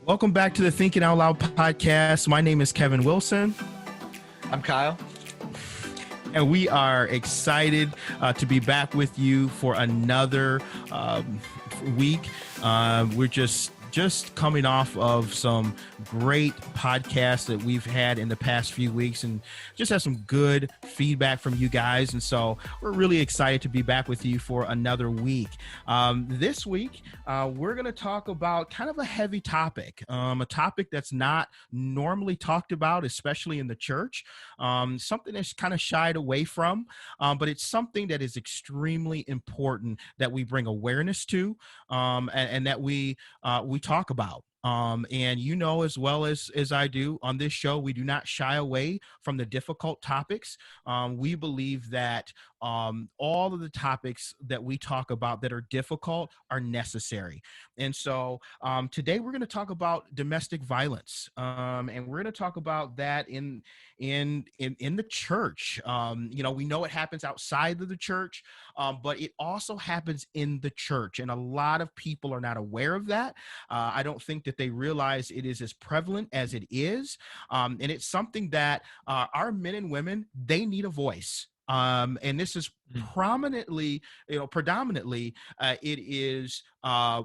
Welcome back to the Thinking Out Loud podcast. My name is Kevin Wilson. I'm Kyle. And we are excited to be back with you for another week. We're just coming off of some great podcasts that we've had in the past few weeks and just have some good feedback from you guys. And so we're really excited to be back with you for another week. This week, we're going to talk about kind of a heavy topic, a topic that's not normally talked about, especially in the church, something that's kind of shied away from, but it's something that is extremely important that we bring awareness to, and that we talk about. And you know, as well as I do on this show, we do not shy away from the difficult topics. We believe that all of the topics that we talk about that are difficult are necessary. And so today we're going to talk about domestic violence, and we're going to talk about that in the church. We know it happens outside of the church, but it also happens in the church, and a lot of people are not aware of that. I don't think that they realize it is as prevalent as it is, and it's something that our men and women, they need a voice. And this is predominantly, it is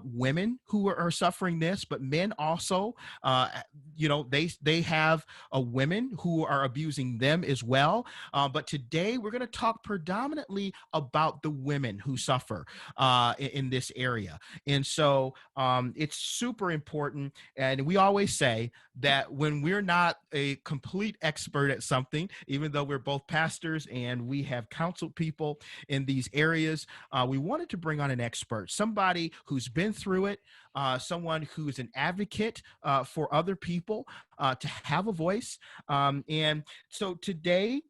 women who are suffering this, but men also, they have women who are abusing them as well. But today we're going to talk predominantly about the women who suffer in this area. And so it's super important. And we always say that when we're not a complete expert at something, even though we're both pastors and we have counseled people in these areas, we wanted to bring on an expert, somebody who's been through it, someone who's an advocate for other people to have a voice. And so today,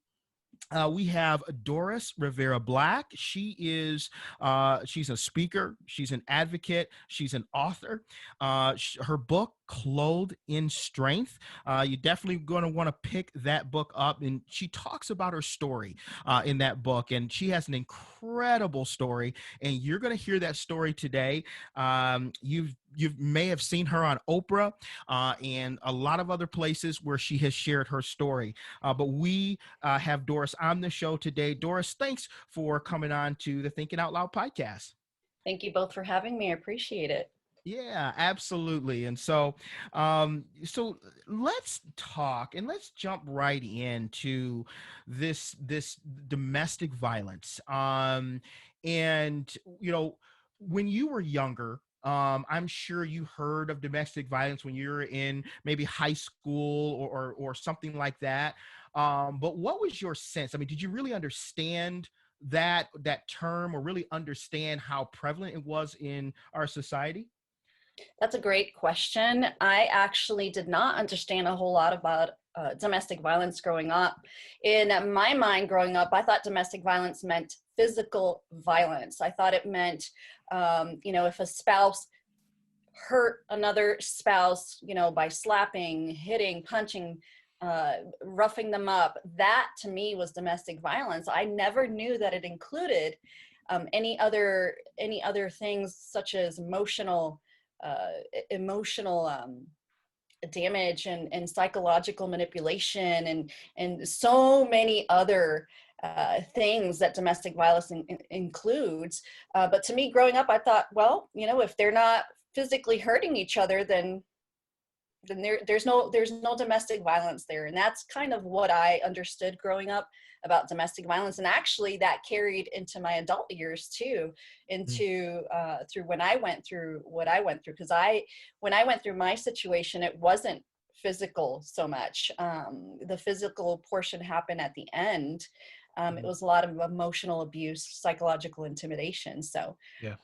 we have Doris Rivera-Black. She's a speaker. She's an advocate. She's an author. Her book, Clothed in Strength, you're definitely going to want to pick that book up. And she talks about her story in that book. And she has an incredible story. And you're going to hear that story today. You may have seen her on Oprah and a lot of other places where she has shared her story. But we have Doris on the show today. Doris, thanks for coming on to the Thinking Out Loud podcast. Thank you both for having me. I appreciate it. Yeah, absolutely. And so, let's talk and let's jump right into this domestic violence. And when you were younger, I'm sure you heard of domestic violence when you were in maybe high school or something like that. But what was your sense? I mean, did you really understand that term or really understand how prevalent it was in our society? That's a great question. I actually did not understand a whole lot about domestic violence growing up. In my mind growing up, I thought domestic violence meant physical violence. I thought it meant, if a spouse hurt another spouse, by slapping, hitting, punching, roughing them up, that to me was domestic violence. I never knew that it included any other things such as emotional damage and psychological manipulation and so many other things that domestic violence includes. But to me, growing up, I thought, well, if they're not physically hurting each other, then there's no domestic violence there. And that's kind of what I understood growing up about domestic violence. And actually that carried into my adult years too, into through when I went through what I went through. Because when I went through my situation, it wasn't physical so much. The physical portion happened at the end. It was a lot of emotional abuse, psychological intimidation. So yeah.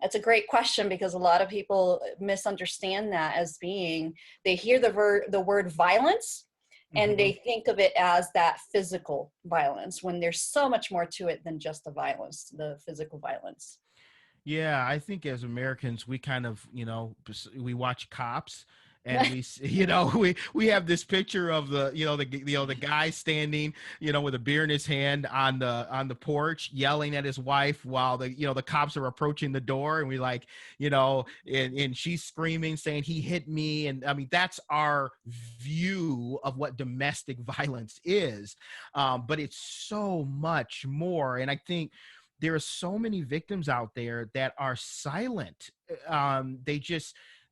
That's a great question, because a lot of people misunderstand that as being, they hear the word violence and they think of it as that physical violence, when there's so much more to it than just the physical violence. Yeah, I think as Americans, we kind of, we watch Cops and we have this picture of the guy standing, with a beer in his hand on the porch, yelling at his wife while the cops are approaching the door, and we like, and she's screaming, saying he hit me. And I mean, that's our view of what domestic violence is. But it's so much more. And I think there are so many victims out there that are silent.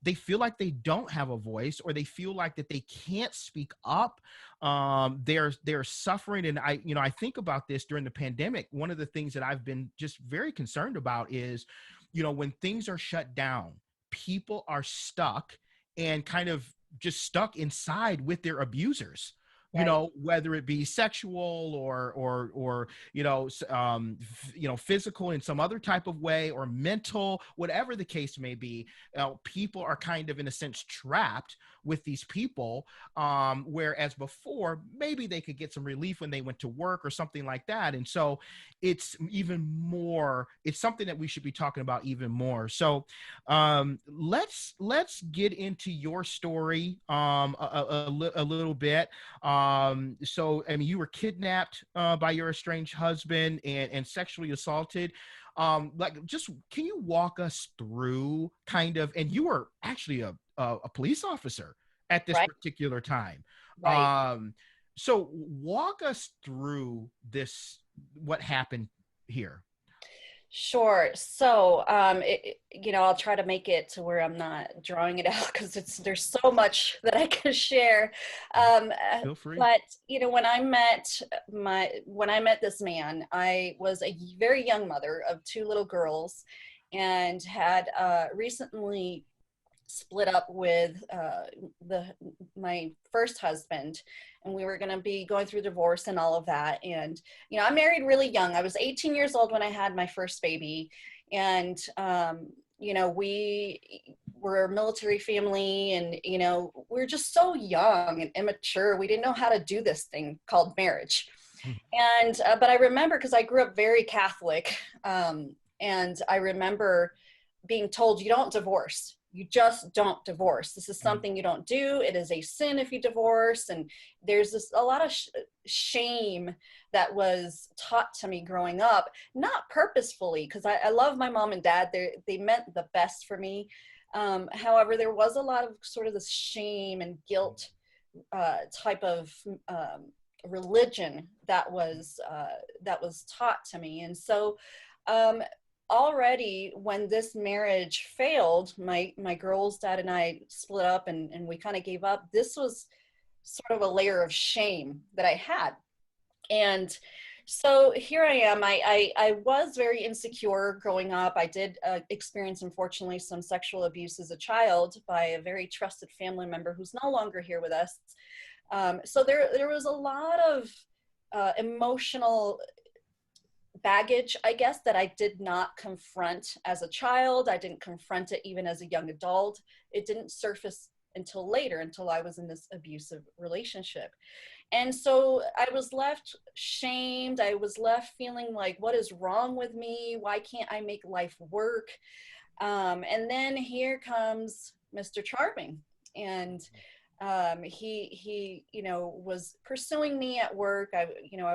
They feel like they don't have a voice, or they feel like that they can't speak up. They're suffering. And I think about this during the pandemic. One of the things that I've been just very concerned about is, when things are shut down, people are stuck and kind of just stuck inside with their abusers. Right. Whether it be sexual or physical in some other type of way, or mental, whatever the case may be. People are kind of, in a sense, trapped with these people, whereas before maybe they could get some relief when they went to work or something like that. And so it's something that we should be talking about even more. So let's get into your story a little bit. So, I mean, you were kidnapped by your estranged husband and sexually assaulted. Just can you walk us through kind of, and you were actually a police officer at this Right. particular time. Right. So walk us through what happened here. Sure. So, I'll try to make it to where I'm not drawing it out, because there's so much that I can share. Feel free. But when I met this man, I was a very young mother of two little girls, and had recently split up with my first husband, and we were going to be going through divorce and all of that. And I married really young. I was 18 years old when I had my first baby. And we were a military family, and we were just so young and immature. We didn't know how to do this thing called marriage. And but I remember, because I grew up very Catholic, and I remember being told, you don't divorce. You just don't divorce. This is something you don't do. It is a sin if you divorce. And there's a lot of shame that was taught to me growing up, not purposefully, because I love my mom and dad. They meant the best for me. However, there was a lot of sort of this shame and guilt type of religion that was taught to me. And so already when this marriage failed, my girls' dad and I split up, and we kind of gave up. This was sort of a layer of shame that I had. And so here I am. I was very insecure growing up. I did experience, unfortunately, some sexual abuse as a child by a very trusted family member who's no longer here with us. So there was a lot of emotional baggage, I guess, that I did not confront as a child. I didn't confront it even as a young adult. It didn't surface until later, until I was in this abusive relationship. And so I was left shamed. I was left feeling like, what is wrong with me? Why can't I make life work? And then here comes Mr. Charming. And he was pursuing me at work. I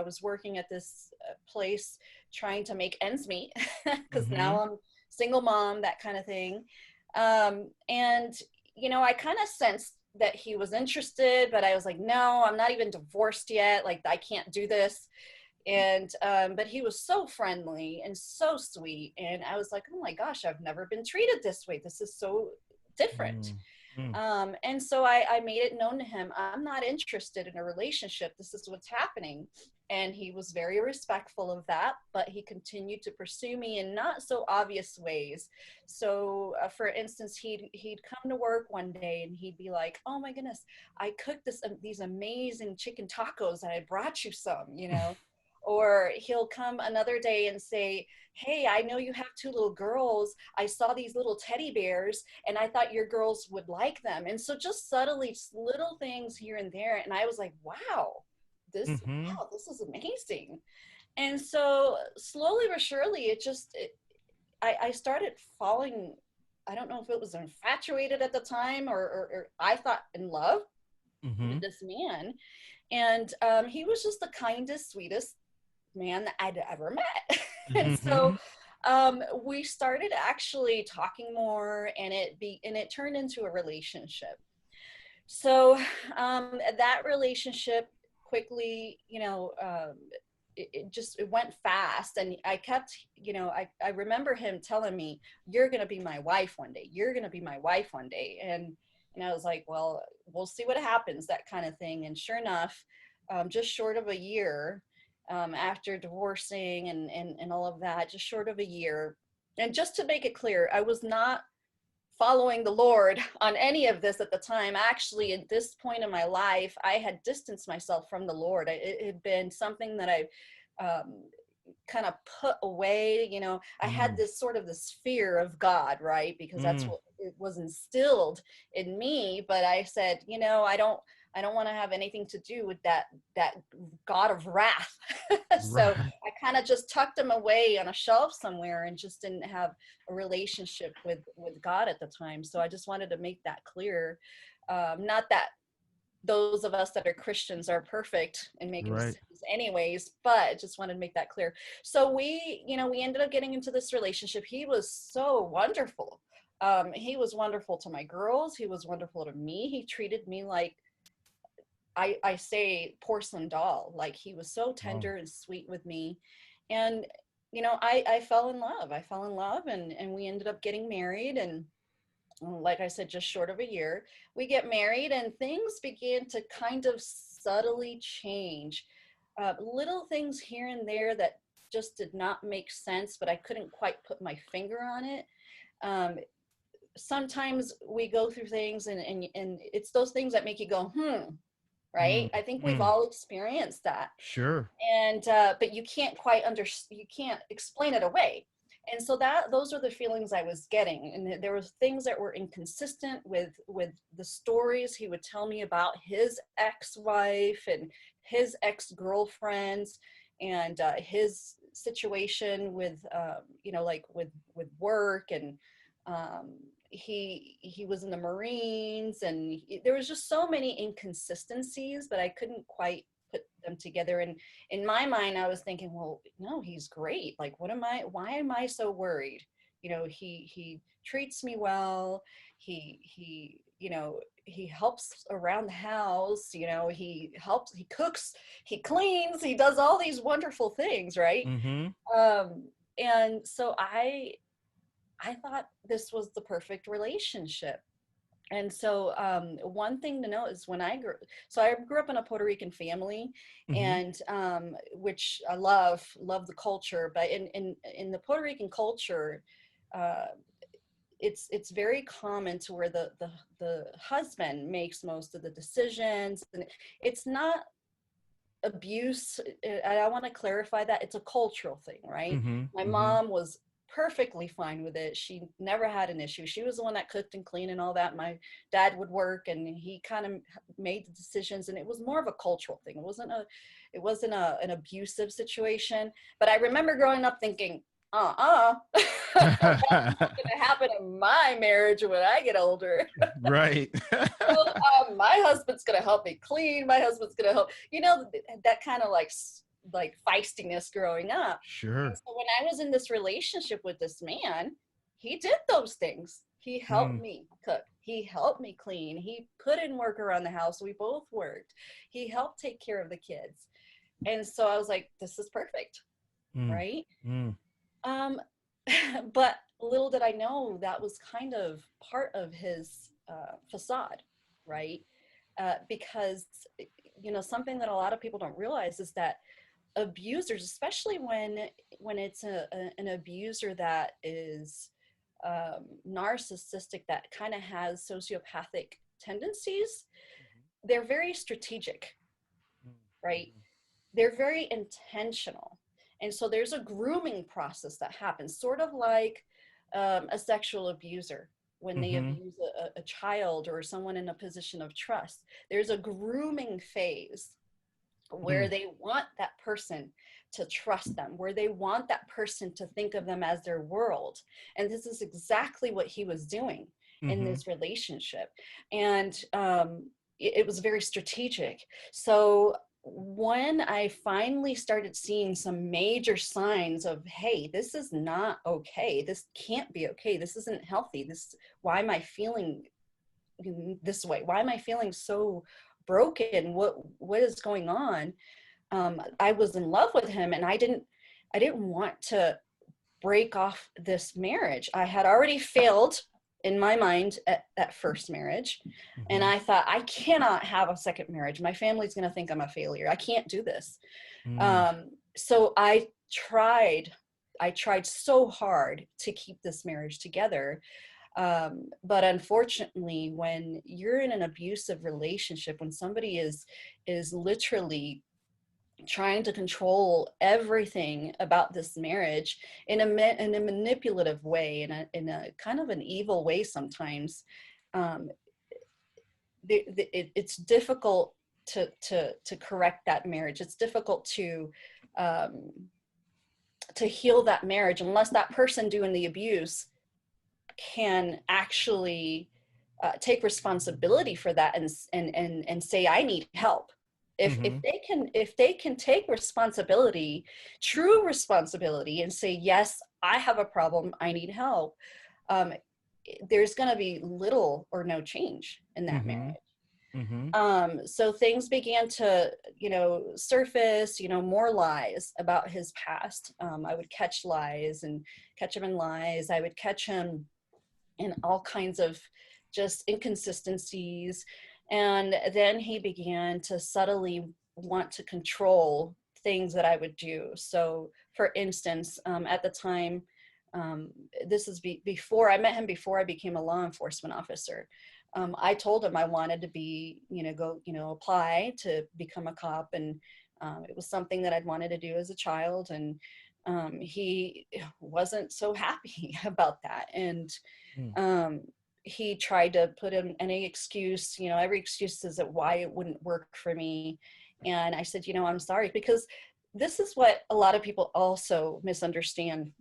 was working at this place trying to make ends meet, because now I'm single mom, that kind of thing. And I kind of sensed that he was interested, but I was like, no, I'm not even divorced yet. Like, I can't do this. And but he was so friendly and so sweet, and I was like, oh my gosh, I've never been treated this way. This is so different. And so I made it known to him, I'm not interested in a relationship. This is what's happening. And he was very respectful of that, but he continued to pursue me in not so obvious ways. So for instance, he'd come to work one day and he'd be like, oh my goodness, I cooked these amazing chicken tacos and I brought you some, Or he'll come another day and say, hey, I know you have two little girls. I saw these little teddy bears and I thought your girls would like them. And so just subtly, little things here and there. And I was like, wow, this is amazing. And so slowly but surely, I started falling I don't know if it was infatuated at the time, or I thought in love Mm-hmm. with this man. And he was just the kindest, sweetest man that I'd ever met. And so Mm-hmm. we started actually talking more, and it turned into a relationship. So that relationship quickly, it went fast, and I kept, I remember him telling me, "You're gonna be my wife one day. You're gonna be my wife one day." And I was like, "Well, we'll see what happens," that kind of thing. And sure enough, just short of a year, after divorcing and all of that, just short of a year. And just to make it clear, I was not following the Lord on any of this at the time. Actually, at this point in my life, I had distanced myself from the Lord. It had been something that I kind of put away. I had Mm. this sort of this fear of God, right? Because that's Mm. what it was instilled in me. But I said, I don't want to have anything to do with that God of wrath. So Right. I kind of just tucked him away on a shelf somewhere and just didn't have a relationship with God at the time. So I just wanted to make that clear. Not that those of us that are Christians are perfect and make Right. decisions anyways, but just wanted to make that clear. So we ended up getting into this relationship. He was so wonderful. He was wonderful to my girls. He was wonderful to me. He treated me like I say porcelain doll. Like, he was so Oh. tender and sweet with me. And, I fell in love. I fell in love, and we ended up getting married. And like I said, just short of a year, we get married, and things began to kind of subtly change. Little things here and there that just did not make sense, but I couldn't quite put my finger on it. Um, Sometimes we go through things, and it's those things that make you go, Mm. right? I think we've Mm. all experienced that. Sure. And but you can't quite you can't explain it away. And so those are the feelings I was getting. And there was things that were inconsistent with the stories he would tell me about his ex-wife and his ex-girlfriends, and his situation with like with work. And um he was in the Marines, and there was just so many inconsistencies, but I couldn't quite put them together. And in my mind, I was thinking, well, no, he's great. Like, why am I so worried? He treats me well. He helps around the house. He helps, he cooks, he cleans, he does all these wonderful things, right? Mm-hmm. um and so I thought this was the perfect relationship. And so one thing to note is, I grew up in a Puerto Rican family, Mm-hmm. and which I love the culture. But in the Puerto Rican culture, uh, it's very common to where the husband makes most of the decisions, and it's not abuse. I want to clarify that it's a cultural thing, right? Mm-hmm. My Mm-hmm. mom was perfectly fine with it. She never had an issue. She was the one that cooked and cleaned and all that. My dad would work, and he kind of made the decisions, and it was more of a cultural thing. It wasn't an abusive situation. But I remember growing up thinking, that's not going to happen in my marriage when I get older. Right. My husband's gonna help me clean. My husband's gonna help. That kind of like feistiness growing up. And Sure. so when I was in this relationship with this man, he did those things. He helped Mm. me cook. He helped me clean. He put in work around the house. We both worked. He helped take care of the kids. And so I was like, this is perfect, Mm. right? Mm. Um, but little did I know that was kind of part of his facade, right? Because something that a lot of people don't realize is that abusers, especially when it's an abuser that is narcissistic, that kind of has sociopathic tendencies, they're very strategic, right? Mm-hmm. They're very intentional. And so there's a grooming process that happens, sort of like a sexual abuser when they Mm-hmm. abuse a child or someone in a position of trust. There's a grooming phase where Mm. they want that person to trust them, where they want that person to think of them as their world. And this is exactly what he was doing in this relationship. And it was very strategic. So when I finally started seeing some major signs of, hey, this is not okay, this can't be okay, this isn't healthy, why am I feeling this way, why am I feeling so broken, what is going on? I was in love with him, and I didn't want to break off this marriage. I had already failed in my mind at that first marriage. And I thought, I cannot have a second marriage. My family's going to think I'm a failure. I can't do this. So I tried so hard to keep this marriage together. But unfortunately, when you're in an abusive relationship, when somebody is literally trying to control everything about this marriage in a manipulative way, in a kind of an evil way sometimes, it's difficult to correct that marriage. It's difficult to heal that marriage unless that person doing the abuse can actually take responsibility for that and say, I need help. If they can take responsibility, true responsibility, and say, yes, I have a problem, I need help, there's going to be little or no change in that marriage. So things began to, surface, more lies about his past. I would catch him in lies. I would catch him in all kinds of just inconsistencies. And then he began to subtly want to control things that I would do. So for instance, at the time, this is before I met him, before I became a law enforcement officer. I told him I wanted to be, apply to become a cop. And it was something that I'd wanted to do as a child. And he wasn't so happy about that. And he tried to put in any excuse, every excuse is why it wouldn't work for me. And I said, I'm sorry, because this is what a lot of people also misunderstand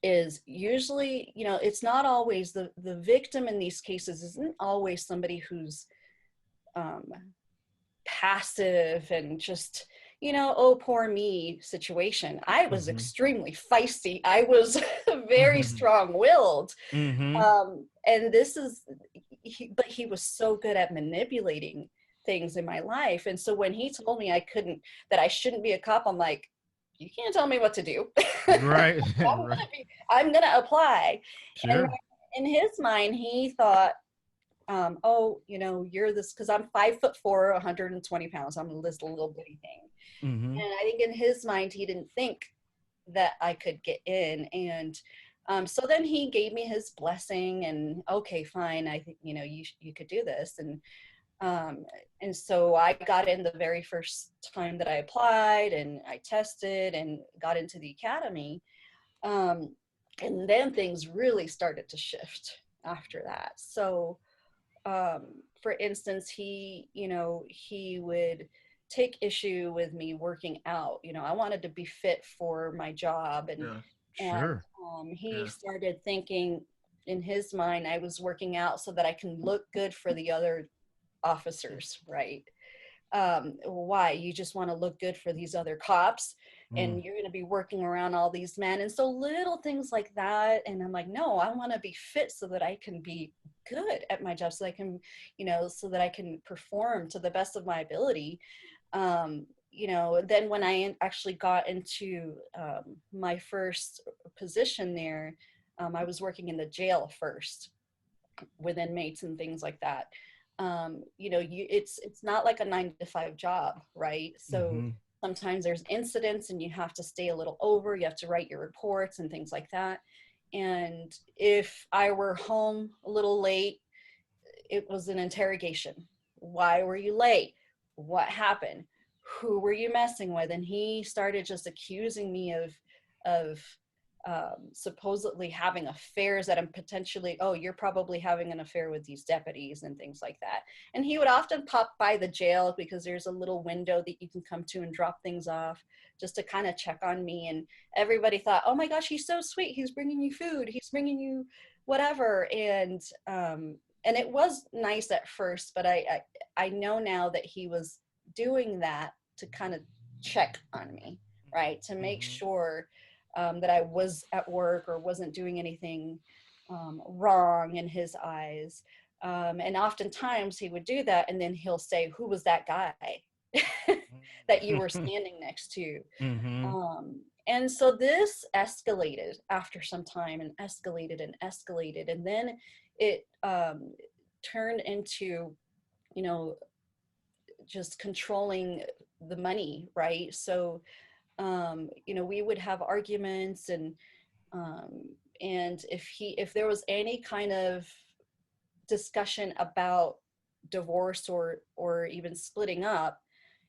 is usually, it's not always the victim in these cases isn't always somebody who's passive and just, oh, poor me situation. I was extremely feisty. I was very strong-willed. And this is, but he was so good at manipulating things in my life. And so when he told me that I shouldn't be a cop, I'm like, you can't tell me what to do. Right. I'm gonna apply. Sure. And in his mind, he thought, you're this, because I'm 5'4", 120 pounds. I'm this little bitty thing. And I think in his mind, he didn't think that I could get in. And so then he gave me his blessing and, okay, fine. I think, you could do this. And so I got in the very first time that I applied, and I tested and got into the academy. And then things really started to shift after that. So, for instance, he would take issue with me working out. I wanted to be fit for my job. And he started thinking in his mind I was working out so that I can look good for the other officers, right? Why? You just want to look good for these other cops, and you're going to be working around all these men. And so little things like that. And I'm like, no, I want to be fit so that I can be good at my job, so I can, so that I can perform to the best of my ability. Then when I actually got into my first position there, I was working in the jail first with inmates and things like that. It's not like a 9-to-5 job, right? So sometimes there's incidents and you have to stay a little over, you have to write your reports and things like that. And if I were home a little late, it was an interrogation. Why were you late? What happened? Who were you messing with? And he started just accusing me of supposedly having affairs that I'm potentially, oh, you're probably having an affair with these deputies and things like that. And he would often pop by the jail because there's a little window that you can come to and drop things off just to kind of check on me. And everybody thought, oh my gosh, he's so sweet. He's bringing you food. He's bringing you whatever. And it was nice at first, but I know now that he was doing that to kind of check on me, right? To make sure that I was at work or wasn't doing anything wrong in his eyes. And oftentimes he would do that, and then he'll say, who was that guy that you were standing next to? And so this escalated after some time, and escalated and escalated. And then it turned into, just controlling the money, right? So we would have arguments, and if there was any kind of discussion about divorce or even splitting up,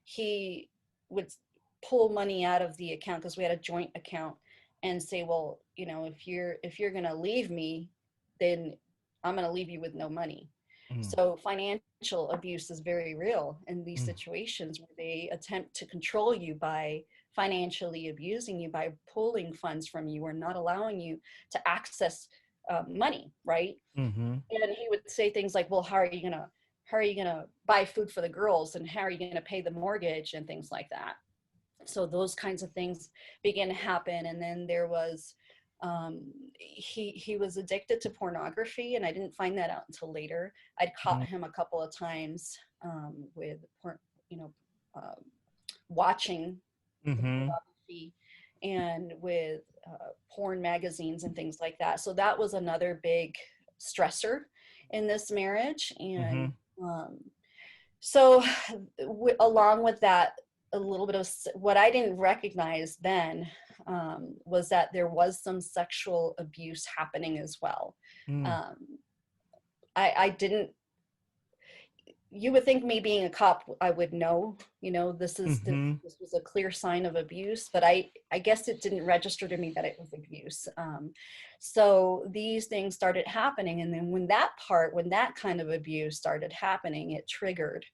he would pull money out of the account, because we had a joint account, and say, well, if you're going to leave me, then I'm going to leave you with no money. So financial abuse is very real in these situations, where they attempt to control you by financially abusing you, by pulling funds from you or not allowing you to access money, right? And he would say things like, well, how are you gonna buy food for the girls, and how are you gonna pay the mortgage, and things like that. So those kinds of things began to happen. And then there was he was addicted to pornography, and I didn't find that out until later. I'd caught him a couple of times with watching pornography, and with porn magazines and things like that. So that was another big stressor in this marriage. And so along with that, a little bit of what I didn't recognize then was that there was some sexual abuse happening as well. I didn't, you would think, me being a cop, I would know, this was a clear sign of abuse, but I guess it didn't register to me that it was abuse. So these things started happening. And then when that kind of abuse started happening, it triggered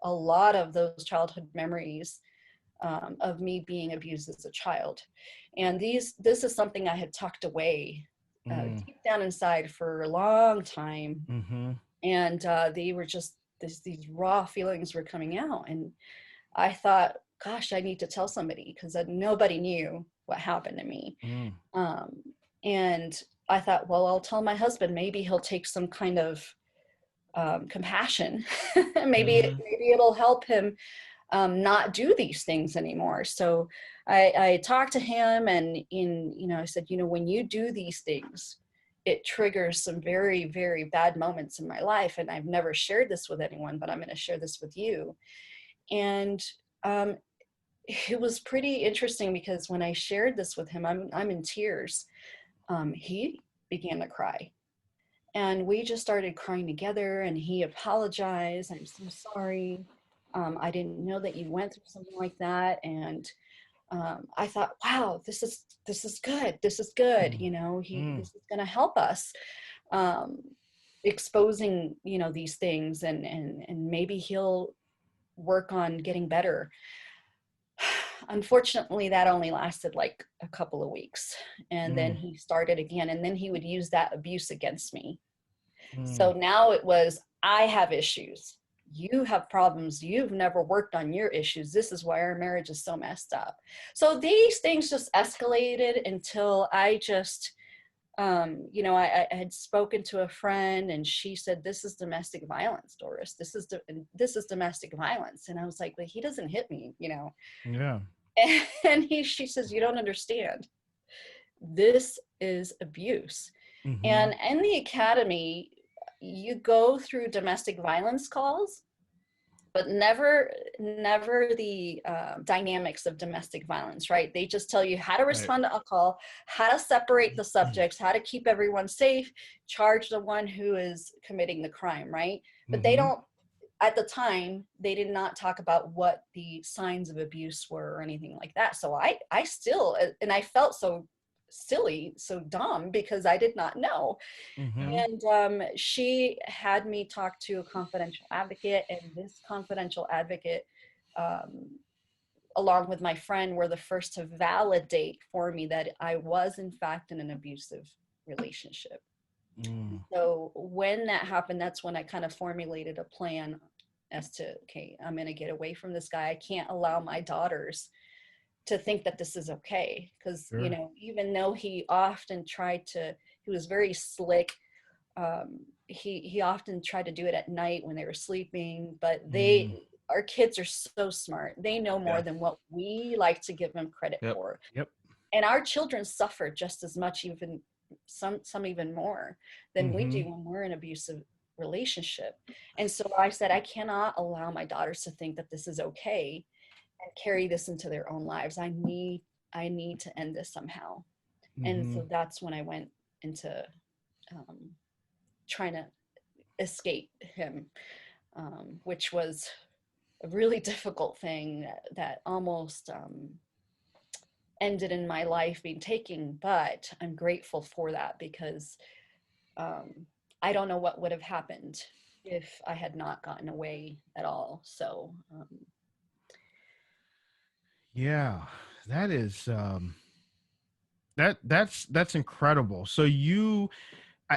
a lot of those childhood memories of me being abused as a child. And this is something I had tucked away deep down inside for a long time. And they were just, these raw feelings were coming out. And I thought, gosh, I need to tell somebody, because nobody knew what happened to me. And I thought, well, I'll tell my husband, maybe he'll take some kind of compassion. maybe it'll help him not do these things anymore. So I talked to him, and I said, when you do these things, it triggers some very, very bad moments in my life. And I've never shared this with anyone, but I'm going to share this with you. And it was pretty interesting, because when I shared this with him, I'm in tears. He began to cry. And we just started crying together, and he apologized. I'm so sorry. I didn't know that you went through something like that. And I thought, wow, this is good. This is good. This is going to help us exposing, these things, and maybe he'll work on getting better. Unfortunately, that only lasted like a couple of weeks. And then he started again, and then he would use that abuse against me. So now it was, I have issues. You have problems. You've never worked on your issues. This is why our marriage is so messed up. So these things just escalated until I just, I had spoken to a friend, and she said, this is domestic violence, Doris. This is domestic violence. And I was like, but he doesn't hit me, Yeah. And she says, you don't understand. This is abuse. And in the academy, you go through domestic violence calls, but never the dynamics of domestic violence, right? They just tell you how to respond to a call, how to separate the subjects, how to keep everyone safe, charge the one who is committing the crime, right? But they don't, at the time, they did not talk about what the signs of abuse were or anything like that. So I still, and I felt so silly, so dumb, because I did not know. Mm-hmm. And she had me talk to a confidential advocate, and this confidential advocate, um, along with my friend, were the first to validate for me that I was in fact in an abusive relationship. Mm. So when that happened, that's when I kind of formulated a plan as to, okay, I'm going to get away from this guy. I can't allow my daughters to think that this is okay. Because, you Sure. know, even though he often tried to, he was very slick. He often tried to do it at night when they were sleeping, but Mm. our kids are so smart. They know more Yeah. than what we like to give them credit Yep. for. Yep. And our children suffer just as much, even some even more than we Mm-hmm. do when we're in abusive relationship. And so I said, I cannot allow my daughters to think that this is okay and carry this into their own lives. I need to end this somehow. And Mm-hmm. so that's when I went into um, trying to escape him, which was a really difficult thing that almost ended in my life being taken. But I'm grateful for that, because um, I don't know what would have happened if I had not gotten away at all. So Yeah, that is that's incredible. So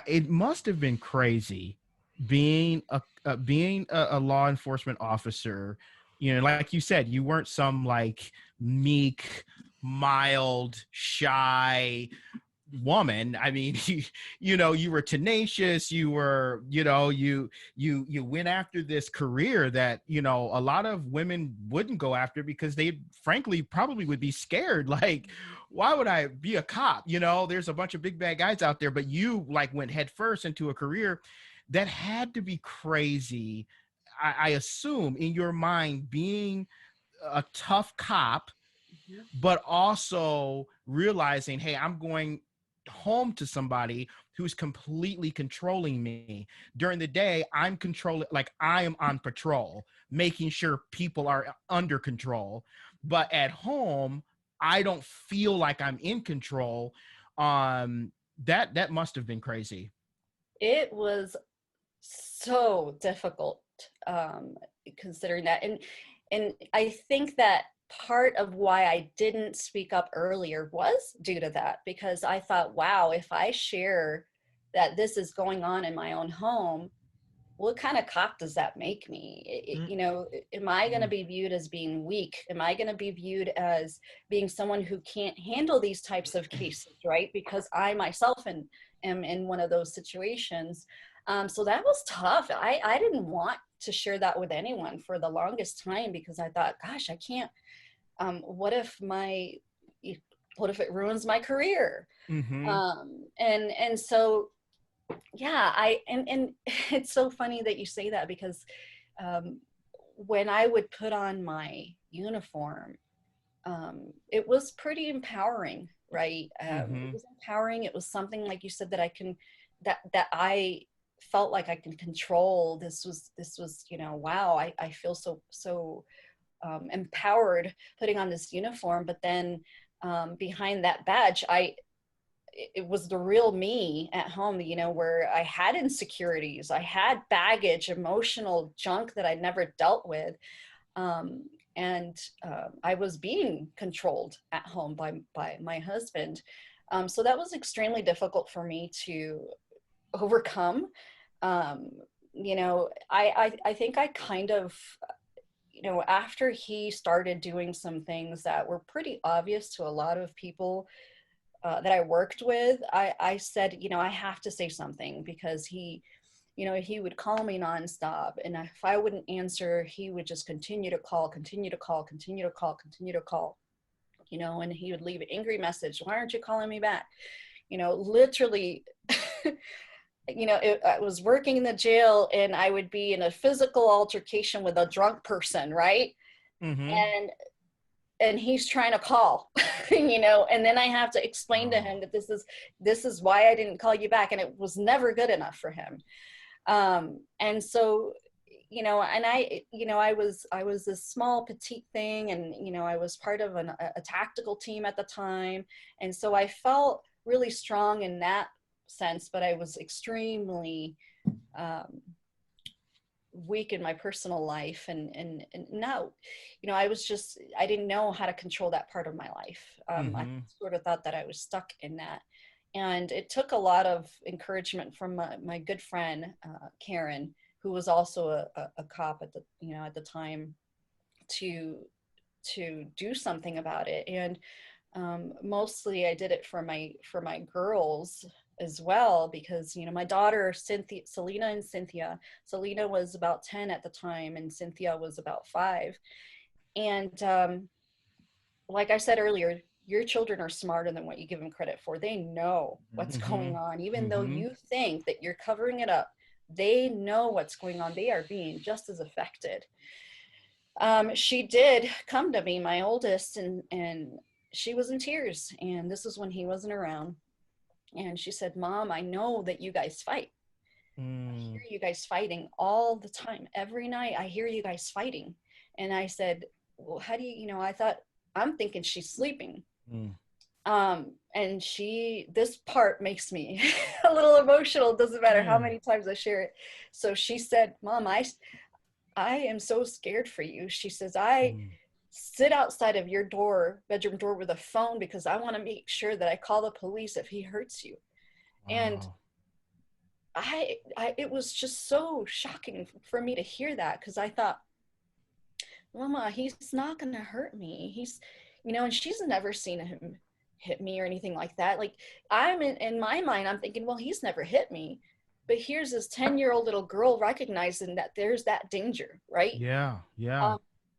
it must have been crazy being a law enforcement officer. You know, like you said, you weren't some like meek, mild, shy woman. I mean, you were tenacious. You were, you went after this career that, a lot of women wouldn't go after because they frankly probably would be scared. Like, why would I be a cop? There's a bunch of big bad guys out there, but you like went headfirst into a career that had to be crazy. I assume in your mind being a tough cop, mhm. but also realizing, hey, I'm going home to somebody who's completely controlling me. During the day, I'm controlling, like I am on patrol, making sure people are under control. But at home, I don't feel like I'm in control. That must have been crazy. It was so difficult, considering that. And I think that part of why I didn't speak up earlier was due to that, because I thought, wow, if I share that this is going on in my own home, what kind of cop does that make me? Am I going to Mm. be viewed as being weak? Am I going to be viewed as being someone who can't handle these types of cases, right? Because I myself am in one of those situations. So that was tough. I didn't want to share that with anyone for the longest time, because I thought, gosh, I can't. What if what if it ruins my career? Mm-hmm. And so yeah, and it's so funny that you say that, because um, when I would put on my uniform, it was pretty empowering, right? It Mm-hmm. was empowering. It was something, like you said, that I felt like I can control. This was, wow, I feel so empowered putting on this uniform. But then behind that badge, it was the real me at home, where I had insecurities, I had baggage, emotional junk that I'd never dealt with. Um, and I was being controlled at home by my husband. So that was extremely difficult for me to overcome. Um, I think I kind of, after he started doing some things that were pretty obvious to a lot of people that I worked with, I said, I have to say something, because he would call me nonstop. And if I wouldn't answer, he would just continue to call, continue to call, continue to call, continue to call, and he would leave an angry message. Why aren't you calling me back? Literally, I was working in the jail, and I would be in a physical altercation with a drunk person, right? Mm-hmm. And he's trying to call, and then I have to explain to Oh. him that this is why I didn't call you back, and it was never good enough for him. And so and I was this small petite thing, and I was part of a tactical team at the time, and so I felt really strong in that sense, but I was extremely weak in my personal life, and now, I didn't know how to control that part of my life. I sort of thought that I was stuck in that, and it took a lot of encouragement from my good friend Karen, who was also a cop at the time, to do something about it. And mostly I did it for my girls as well, because my daughter Selena was about 10 at the time, and Cynthia was about 5. And like I said earlier, your children are smarter than what you give them credit for. They know what's going on, even though you think that you're covering it up. They know what's going on. They are being just as affected. She did come to me, my oldest, and she was in tears, and this was when he wasn't around. And she said, "Mom, I know that you guys fight. I hear you guys fighting all the time. Every night I hear you guys fighting." And I said, "Well, how do you, I thought, I'm thinking she's sleeping." And this part makes me a little emotional. It doesn't matter how many times I share it. So she said, "Mom, I am so scared for you." She says, "I sit outside of your bedroom door with a phone, because I want to make sure that I call the police if he hurts you." Wow. And it was just so shocking for me to hear that, because I thought, "Mama, he's not going to hurt me. He's, and she's never seen him hit me or anything like that. Like, I'm in my mind, I'm thinking, well, he's never hit me. But here's this 10-year-old little girl recognizing that there's that danger, right? Yeah.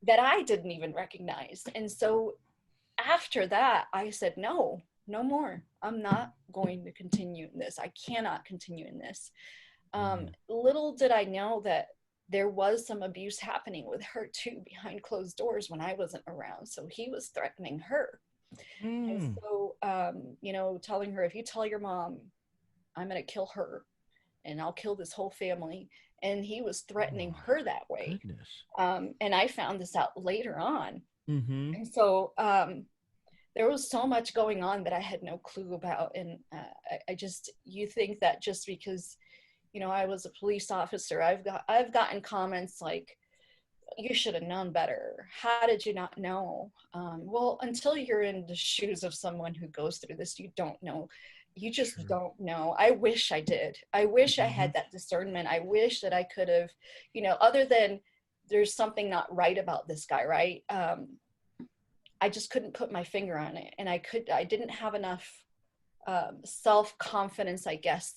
That I didn't even recognize. And so after that, I said, no more. I'm not going to continue in this. I cannot continue in this. Little did I know that there was some abuse happening with her too, behind closed doors, when I wasn't around. So he was threatening her. And so, telling her, "If you tell your mom, I'm going to kill her, and I'll kill this whole family." And he was threatening her that way. And I found this out later on. And so there was so much going on that I had no clue about. And you think that just because, I was a police officer, I've gotten comments like, "You should have known better. How did you not know?" Well, until you're in the shoes of someone who goes through this, you don't know. You just don't know. I wish I did. I wish I had that discernment. I wish that I could have, other than there's something not right about this guy, right? I just couldn't put my finger on it. And I didn't have enough self-confidence, I guess,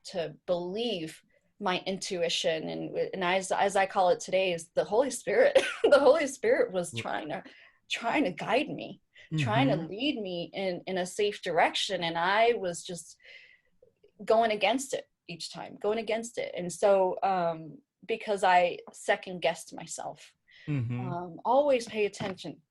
to believe my intuition. And as I call it today, is the Holy Spirit. The Holy Spirit was trying to guide me, trying to lead me in a safe direction. And I was just going against it each time, going against it. And so, because I second guessed myself, always pay attention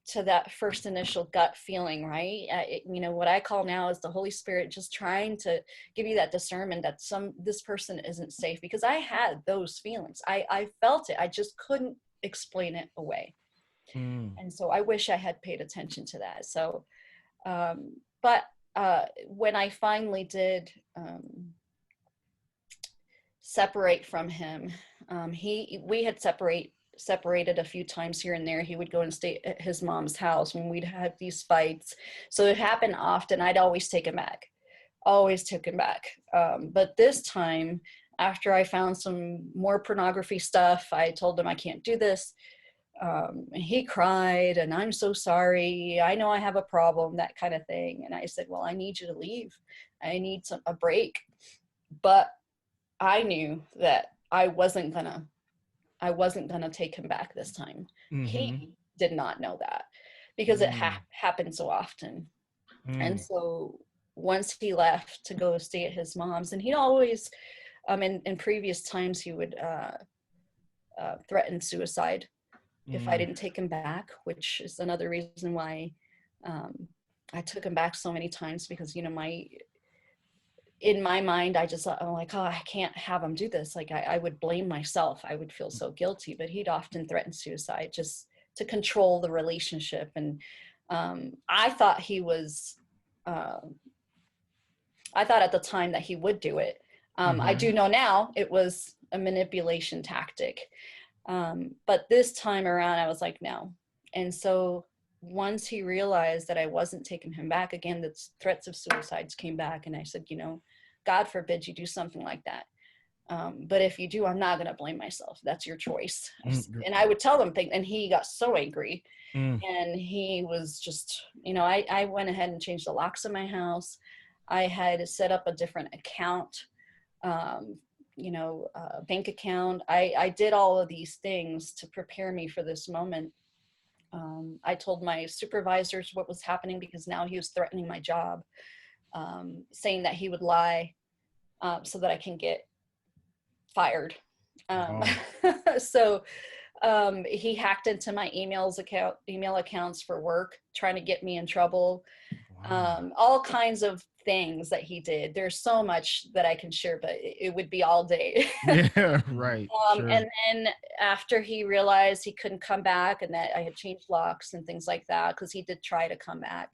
to that first initial gut feeling, right? What I call now is the Holy Spirit just trying to give you that discernment that this person isn't safe, because I had those feelings. I felt it. I just couldn't explain it away. And so I wish I had paid attention to that. So, but when I finally did separate from him, we had separated a few times here and there. He would go and stay at his mom's house when we'd have these fights. So it happened often. I'd always take him back. But this time, after I found some more pornography stuff, I told him, "I can't do this." He cried, and "I'm so sorry. I know I have a problem," that kind of thing. And I said, "Well, I need you to leave. I need a break." But I knew that I wasn't gonna take him back this time. He did not know that, because it happened so often. And so once he left to go stay at his mom's, and he'd always, in previous times, he would threaten suicide if I didn't take him back, which is another reason why I took him back so many times, because in my mind, I'm like, oh, I can't have him do this. Like I would blame myself. I would feel so guilty, but he'd often threaten suicide just to control the relationship. And I thought um, I thought at the time that he would do it. I do know now it was a manipulation tactic. But this time around, I was like, no. And so once he realized that I wasn't taking him back again, the threats of suicides came back. And I said, God forbid you do something like that. But if you do, I'm not going to blame myself. That's your choice. And I would tell him things, and he got so angry. And he was just, I went ahead and changed the locks in my house. I had set up a different account, bank account. I did all of these things to prepare me for this moment. I told my supervisors what was happening because now he was threatening my job, saying that he would lie so that I can get fired. So he hacked into my email accounts for work, trying to get me in trouble. All kinds of things that he did. There's so much that I can share, but it would be all day. Yeah, right. Sure. And then after he realized he couldn't come back and that I had changed locks and things like that, because he did try to come back,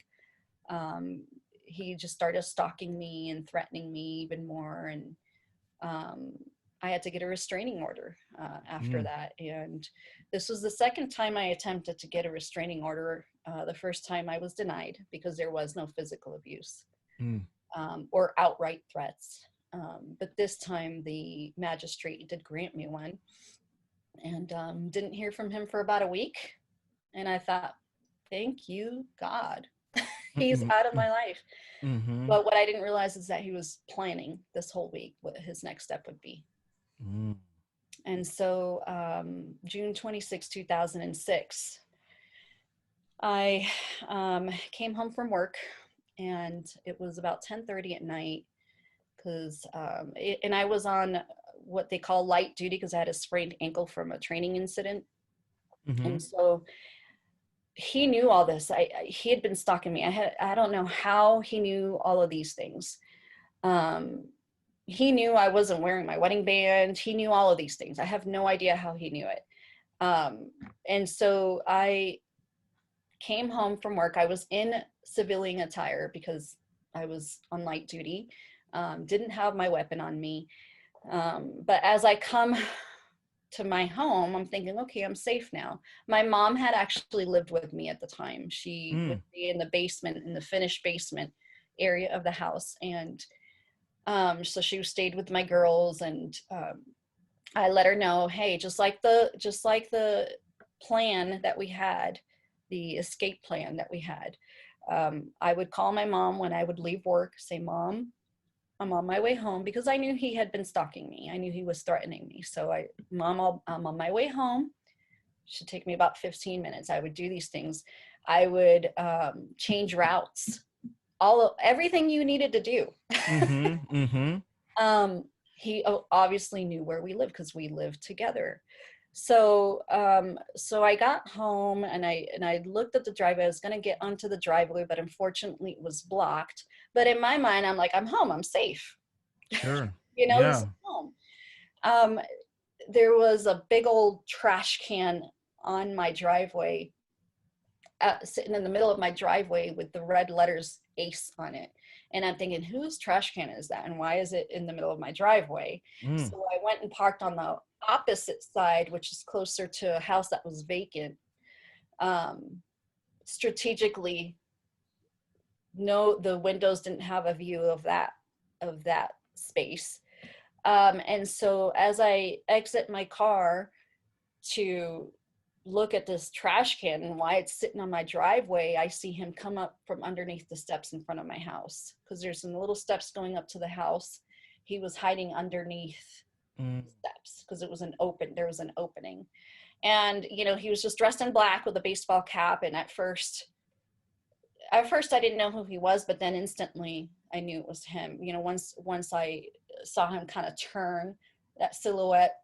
he just started stalking me and threatening me even more. And I had to get a restraining order after that. And this was the second time I attempted to get a restraining order. The first time I was denied because there was no physical abuse or outright threats. But this time the magistrate did grant me one, and didn't hear from him for about a week. And I thought, thank you, God. He's out of my life. But what I didn't realize is that he was planning this whole week what his next step would be. And so June 26, 2006, I came home from work, and it was about 10:30 at night, and I was on what they call light duty because I had a sprained ankle from a training incident. And so he knew all this. He had been stalking me. I don't know how he knew all of these things. He knew I wasn't wearing my wedding band. He knew all of these things. I have no idea how he knew it. And so I came home from work. I was in civilian attire because I was on light duty. Didn't have my weapon on me. But as I come to my home, I'm thinking, okay, I'm safe now. My mom had actually lived with me at the time. She would be in the basement, in the finished basement area of the house. And so she stayed with my girls, and I let her know, hey, just like the plan that we had, the escape plan that we had, I would call my mom when I would leave work, say, Mom, I'm on my way home, because I knew he had been stalking me. I knew he was threatening me. So Mom, I'm on my way home. Should take me about 15 minutes. I would do these things. I would change routes, everything you needed to do. He obviously knew where we lived because we lived together. So I got home, and I looked at the driveway. I was going to get onto the driveway, but unfortunately it was blocked. But in my mind, I'm like, I'm home. I'm safe. Sure. This is home. There was a big old trash can on my driveway, sitting in the middle of my driveway with the red letters ACE on it. And I'm thinking, whose trash can is that? And why is it in the middle of my driveway? So I went and parked on the opposite side, which is closer to a house that was vacant. Strategically, no, the windows didn't have a view of that space. And so as I exit my car to look at this trash can and why it's sitting on my driveway, I see him come up from underneath the steps in front of my house, because there's some little steps going up to the house. He was hiding underneath the steps because there was an opening. And he was just dressed in black with a baseball cap. And at first I didn't know who he was, but then instantly I knew it was him. Once I saw him kind of turn that silhouette,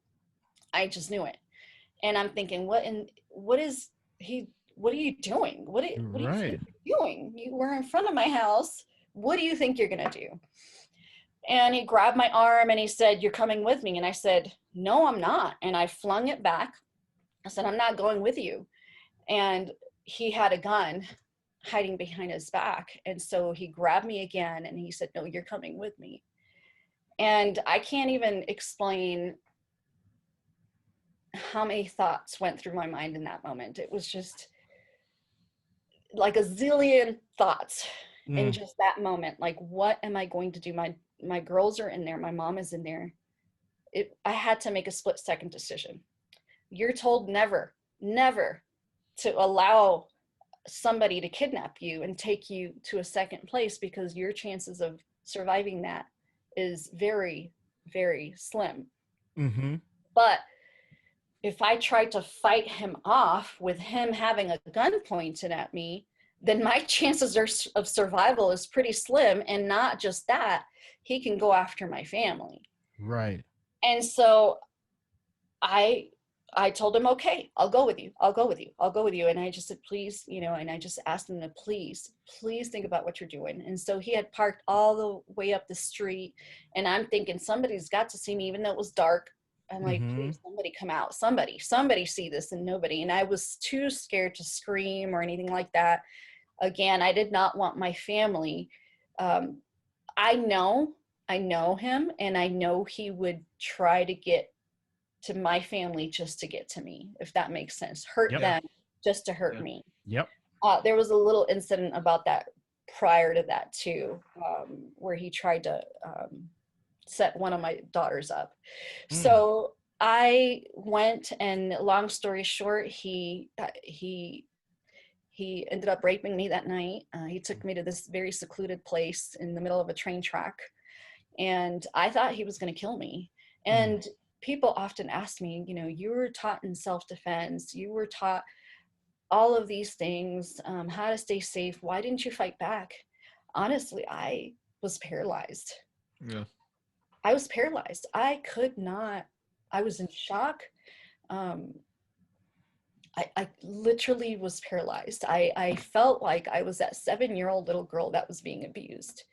I just knew it. And I'm thinking, what are you doing? What do you think you're doing? You were in front of my house. What do you think you're going to do? And he grabbed my arm and he said, "You're coming with me." And I said, "No, I'm not." And I flung it back. I said, "I'm not going with you." And he had a gun hiding behind his back. And so he grabbed me again and he said, "No, you're coming with me." And I can't even explain how many thoughts went through my mind in that moment. It was just like a zillion thoughts in just that moment. Like, what am I going to do? My girls are in there. My mom is in there. I had to make a split-second decision. You're told never, never to allow somebody to kidnap you and take you to a second place, because your chances of surviving that is very, very slim. Mm-hmm. But if I tried to fight him off with him having a gun pointed at me, then my chances of survival is pretty slim. And not just that, he can go after my family. Right. And so I told him, "Okay, I'll go with you. I'll go with you. I'll go with you." And I just said, "Please," and I just asked him to please think about what you're doing. And so he had parked all the way up the street, and I'm thinking, somebody's got to see me, even though it was dark. I'm like, "Please, somebody come out. Somebody see this," and nobody. And I was too scared to scream or anything like that. Again, I did not want my family. I know him, and I know he would try to get to my family just to get to me, if that makes sense. Hurt them just to hurt me. Yep. There was a little incident about that prior to that too, where he tried to set one of my daughters up. So I went, and long story short, he ended up raping me that night. He took me to this very secluded place in the middle of a train track, and I thought he was going to kill me. And people often ask me, you were taught in self-defense, you were taught all of these things, how to stay safe. Why didn't you fight back? Honestly, I was paralyzed. Yeah. I was paralyzed. I could not. I was in shock. I literally was paralyzed. I felt like I was that 7-year-old little girl that was being abused.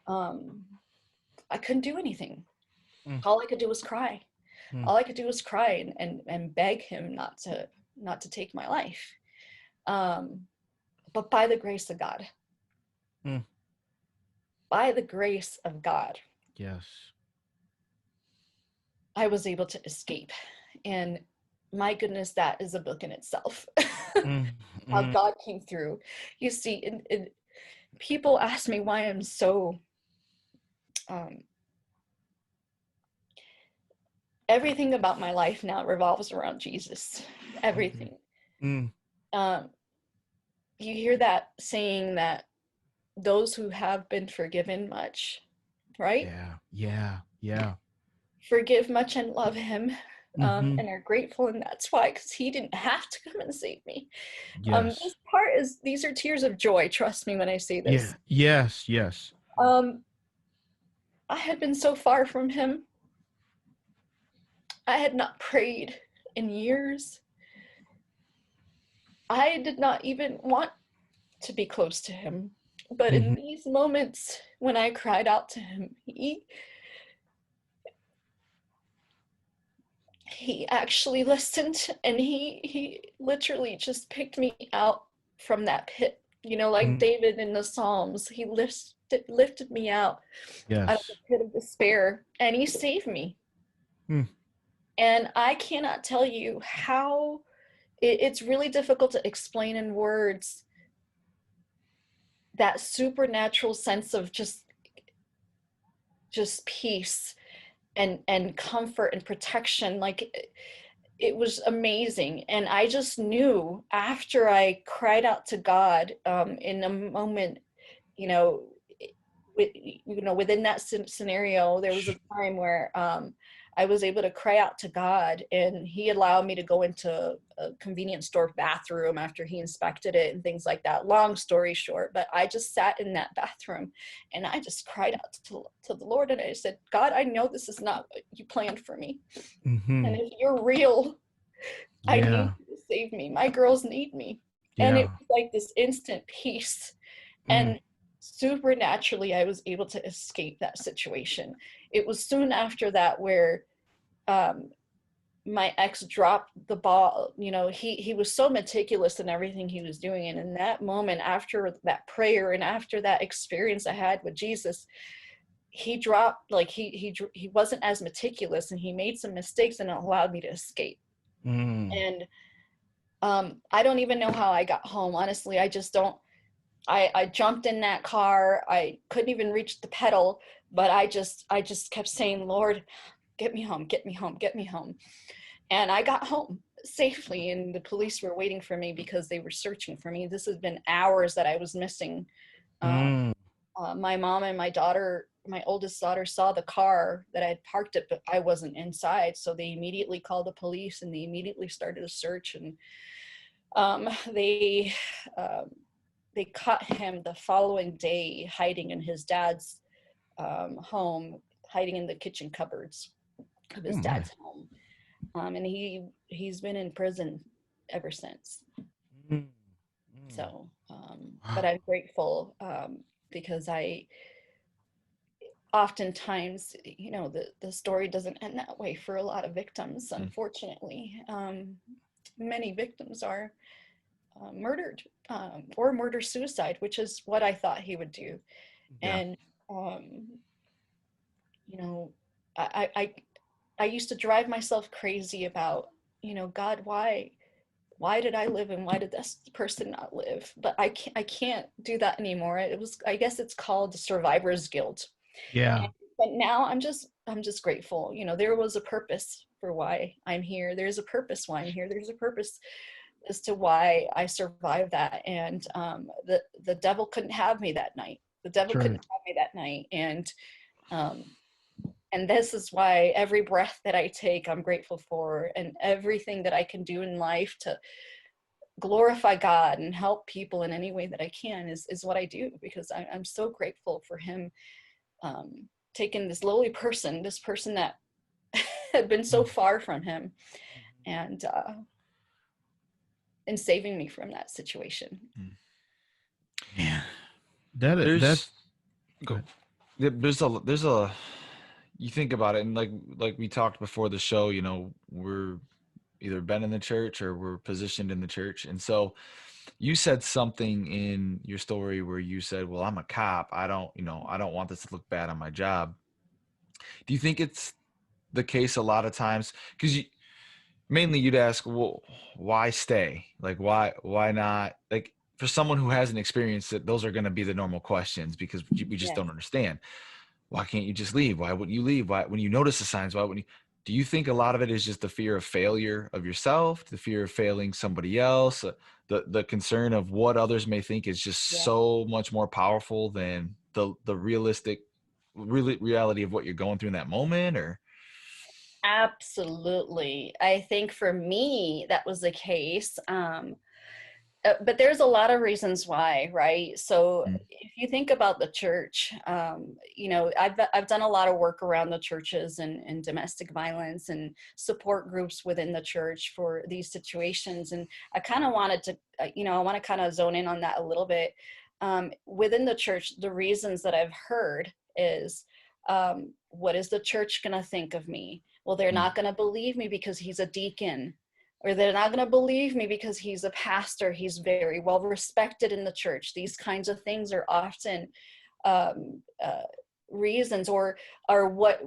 I couldn't do anything. All I could do was cry. All I could do was cry and beg him not to take my life. But by the grace of God, by the grace of God, yes, I was able to escape. And my goodness, that is a book in itself. How God came through. You see, people ask me why I'm so everything about my life now revolves around Jesus. Everything. You hear that saying that those who have been forgiven much, right? Yeah. Forgive much and love him, and are grateful. And that's why, because he didn't have to come and save me. Yes. These are tears of joy. Trust me when I say this. Yes. I had been so far from him. I had not prayed in years. I did not even want to be close to him. But in these moments when I cried out to him, he actually listened, and he literally just picked me out from that pit. Like David in the Psalms, he lifted me out of the pit of despair, and he saved me. And I cannot tell you how it's really difficult to explain in words that supernatural sense of just peace and comfort and protection. Like, it was amazing. And I just knew after I cried out to God, in a moment, within that scenario, there was a time where I was able to cry out to God, and he allowed me to go into a convenience store bathroom after he inspected it and things like that. Long story short, but I just sat in that bathroom and I just cried out to the Lord, and I said, "God, I know this is not what you planned for me. And if you're real, I need you to save me. My girls need me." And it was like this instant peace. And supernaturally, I was able to escape that situation. It was soon after that where um, my ex dropped the ball. You know, he was so meticulous in everything he was doing. And in that moment, after that prayer and after that experience I had with Jesus, he dropped, like he wasn't as meticulous, and he made some mistakes, and it allowed me to escape. Mm. And I don't even know how I got home. Honestly, I just don't. I jumped in that car. I couldn't even reach the pedal, but I just kept saying, Lord, get me home, get me home, get me home. And I got home safely, and the police were waiting for me because they were searching for me. This has been hours that I was missing. Um, Mm. my mom and my daughter, my oldest daughter, saw the car that I had parked it, but I wasn't inside. So they immediately called the police, and they immediately started a search. And um, they um, they caught him the following day hiding in his dad's home, hiding in the kitchen cupboards of Oh his my. dad's home. And he's been in prison ever since. Mm. Mm. So, but Wow. I'm grateful because I oftentimes, you know, the story doesn't end that way for a lot of victims, Mm. unfortunately. Many victims are murdered or murder suicide, which is what I thought he would do. Yeah. And you know, I used to drive myself crazy about, you know, God, why did I live and why did this person not live? But I can't do that anymore. It was, I guess it's called survivor's guilt. Yeah. But now I'm just grateful. You know, there was a purpose for why I'm here. There's a purpose why I'm here. There's a purpose as to why I survived that. And the devil couldn't have me that night. The devil True. couldn't have me that night. Um, and this is why every breath that I take, I'm grateful for, and everything that I can do in life to glorify God and help people in any way that I can is what I do, because I'm so grateful for him taking this lowly person, this person that had been so Mm. far from him, and saving me from that situation. Mm. Man. That's There's go ahead. there's a you think about it, and like we talked before the show, you know, we're either been in the church or we're positioned in the church. And so you said something in your story where you said, well, I'm a cop, I don't, you know, I don't want this to look bad on my job. Do you think it's the case a lot of times? Because you mainly you'd ask, well, why stay? Like why not? Like for someone who hasn't experienced it, those are going to be the normal questions, because we just Yes. don't understand. Why can't you just leave? Why wouldn't you leave? Why, when you notice the signs, why wouldn't you? Do you think a lot of it is just the fear of failure of yourself, the fear of failing somebody else, the concern of what others may think is just Yeah. so much more powerful than the realistic reality of what you're going through in that moment? Or Absolutely. I think for me, that was the case. But there's a lot of reasons why, right? So Mm, if you think about the church, you know, I've done a lot of work around the churches and domestic violence and support groups within the church for these situations. And I kind of wanted to, you know, I want to kind of zone in on that a little bit. Within the church, the reasons that I've heard is, what is the church going to think of me? Well, they're mm, not going to believe me because he's a deacon, or they're not going to believe me because he's a pastor. He's very well respected in the church. These kinds of things are often um, uh, reasons, or what,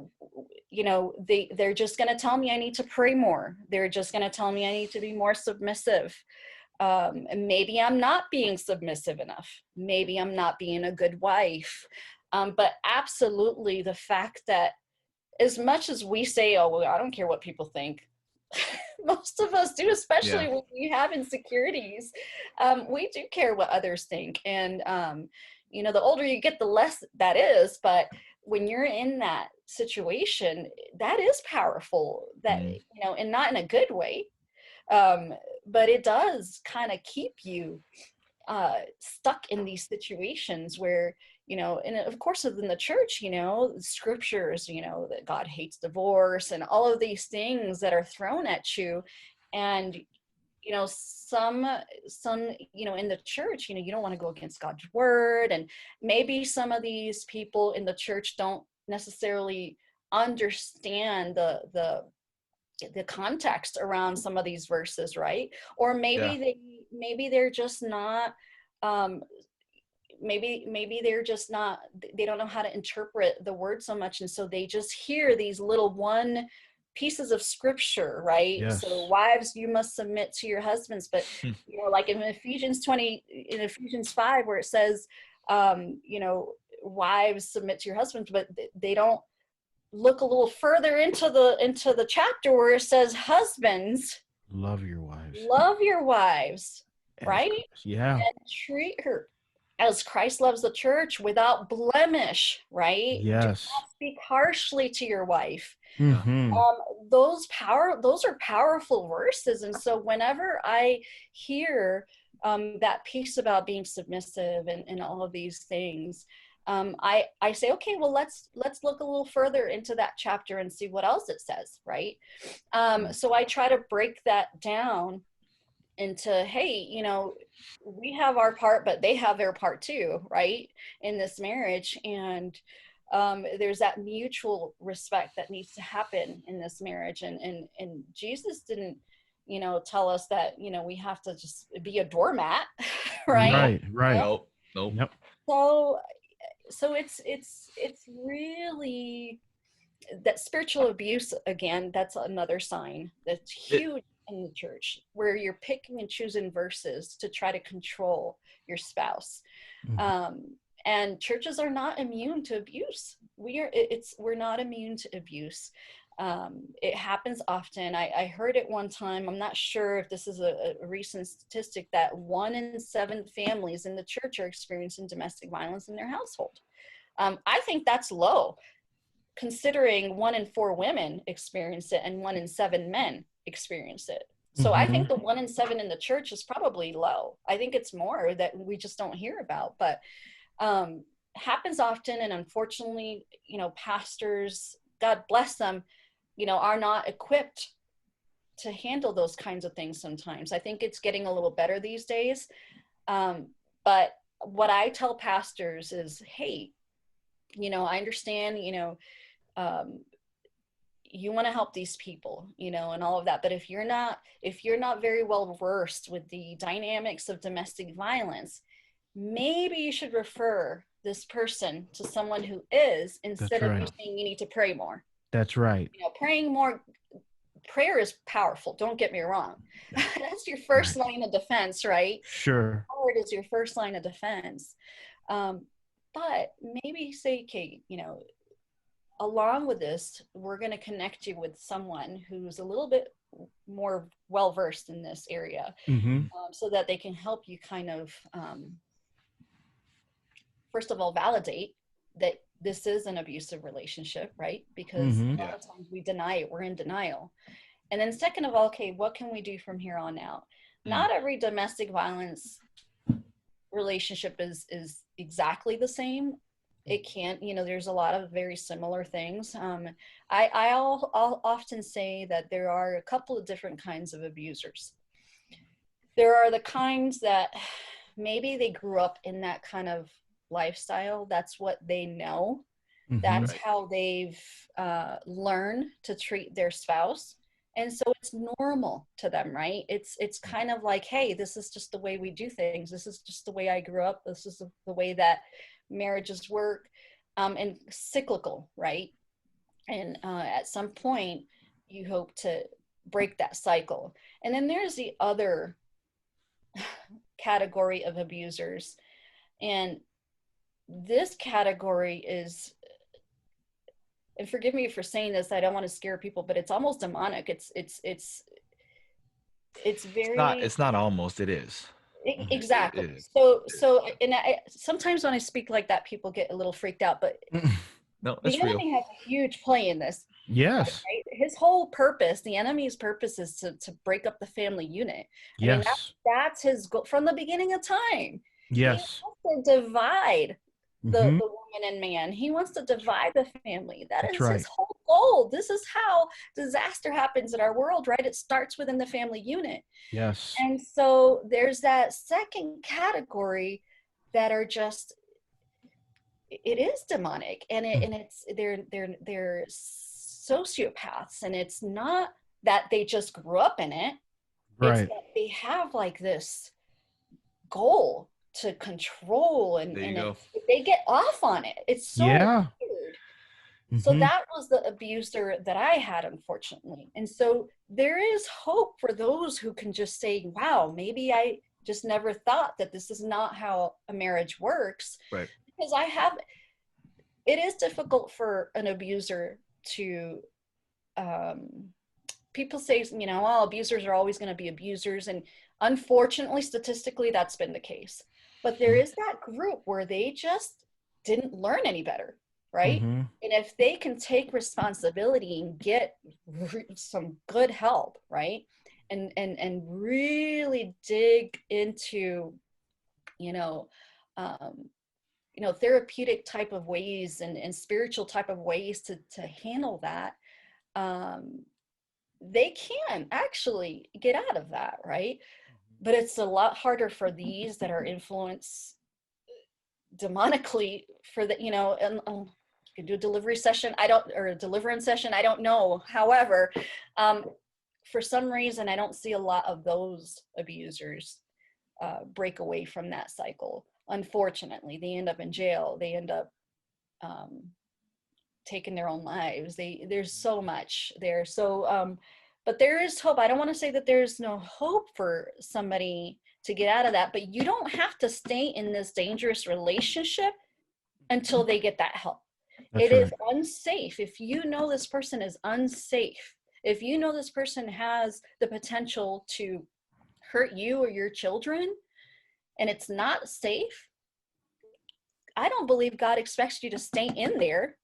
you know, they're just going to tell me I need to pray more. They're just going to tell me I need to be more submissive. And maybe I'm not being submissive enough. Maybe I'm not being a good wife. But absolutely, the fact that as much as we say, oh, well, I don't care what people think, most of us do, especially yeah. when we have insecurities. We do care what others think. And, you know, the older you get, the less that is. But when you're in that situation, that is powerful, that, Mm, you know, and not in a good way. Um, but it does kind of keep you stuck in these situations where, you know, and of course within the church, you know, scriptures, you know, that God hates divorce and all of these things that are thrown at you. And you know, some, you know, in the church, you know, you don't want to go against God's word. And maybe some of these people in the church don't necessarily understand the context around some of these verses, right? Or Yeah. maybe they're just not, um, maybe they're just not, they don't know how to interpret the word so much, and so they just hear these little one pieces of scripture, right? So Yes. wives, you must submit to your husbands, but you know, like in Ephesians 20, in Ephesians 5, where it says, you know, wives submit to your husbands, but they don't look a little further into the chapter where it says, husbands, Love your wives. love your wives, As right? Christ. Yeah. And treat her as Christ loves the church, without blemish, right? Do Yes. not speak harshly to your wife. Mm-hmm. Those are powerful verses. And so whenever I hear that piece about being submissive and all of these things, I say, okay, well, let's look a little further into that chapter and see what else it says, right? So I try to break that down into, hey, you know, we have our part, but they have their part too, right, in this marriage. And there's that mutual respect that needs to happen in this marriage. And Jesus didn't, you know, tell us that, you know, we have to just be a doormat, right? Nope. Right. Right. Nope. Nope. Yep. So it's really that spiritual abuse, again, that's another sign that's huge in the church, where you're picking and choosing verses to try to control your spouse. Mhm. And churches are not immune to abuse. We're not immune to abuse. It happens often. I heard it one time, I'm not sure if this is a recent statistic, that 1 in 7 families in the church are experiencing domestic violence in their household. I think that's low, considering 1 in 4 women experience it and 1 in 7 men experience it. So I think the 1 in 7 in the church is probably low. I think it's more that we just don't hear about, but happens often. And unfortunately, you know, pastors, God bless them, you know, are not equipped to handle those kinds of things sometimes. I think it's getting a little better these days. But what I tell pastors is, hey, you know, I understand, you know, you want to help these people, you know, and all of that. But if you're not very well versed with the dynamics of domestic violence, maybe you should refer this person to someone who is, instead of you saying you need to pray more. That's right. You know, praying more, prayer is powerful. Don't get me wrong. That's your first line of defense, right? Sure. Word is your first line of defense. But maybe say, okay, you know, along with this, we're going to connect you with someone who's a little bit more well-versed in this area, so that they can help you kind of, first of all, validate that this is an abusive relationship, right? Because a lot of times we deny it, we're in denial. And then second of all, okay, what can we do from here on out? Not every domestic violence relationship is exactly the same. It can't, you know, there's a lot of very similar things. I'll often say that there are a couple of different kinds of abusers. There are the kinds that maybe they grew up in that kind of lifestyle. That's what they know. That's how they've learned to treat their spouse. And so it's normal to them, right? It's kind of like, hey, this is just the way we do things. This is just the way I grew up. This is the way that marriages work, and cyclical, right? And at some point, you hope to break that cycle. And then there's the other category of abusers. And this category is, and forgive me for saying this, I don't want to scare people, but it's almost demonic. It's very, It's not almost, it is. exactly. It is. So and sometimes when I speak like that, people get a little freaked out, but No, the that's real. enemy has a huge play in this. Yes. Right? His whole purpose, the enemy's purpose, is to break up the family unit. I mean, that's his goal from the beginning of time. Yes. He wants to divide the woman and man. He wants to divide the family. That is his whole gold. This is how disaster happens in our world, right? It starts within the family unit. Yes. And so there's that second category that are just, it is demonic, and it's they're sociopaths, and it's not that they just grew up in it. It's Right. that they have like this goal to control, and There you go. they get off on it. It's so Yeah. weird. So Mhm. that was the abuser that I had, unfortunately. And so there is hope for those who can just say, wow, maybe I just never thought that this is not how a marriage works. Right. Because it is difficult for an abuser to, people say, well, abusers are always going to be abusers. And unfortunately, statistically, that's been the case. But there is that group where they just didn't learn any better, right? Mhm. And if they can take responsibility and get some good help, right? And really dig into, you know, um, therapeutic type of ways and spiritual type of ways to handle that, um, they can actually get out of that, right? But it's a lot harder for these that are influenced demonically for the, and you can do a delivery session, or a deliverance session, I don't know. However, for some reason, I don't see a lot of those abusers break away from that cycle. Unfortunately, they end up in jail. They end up taking their own lives. There's so much there. So, but there is hope. I don't want to say that there's no hope for somebody to get out of that, but you don't have to stay in this dangerous relationship until they get that help. That's It is right. unsafe. If you know this person is unsafe, if you know this person has the potential to hurt you or your children, and it's not safe, I don't believe God expects you to stay in there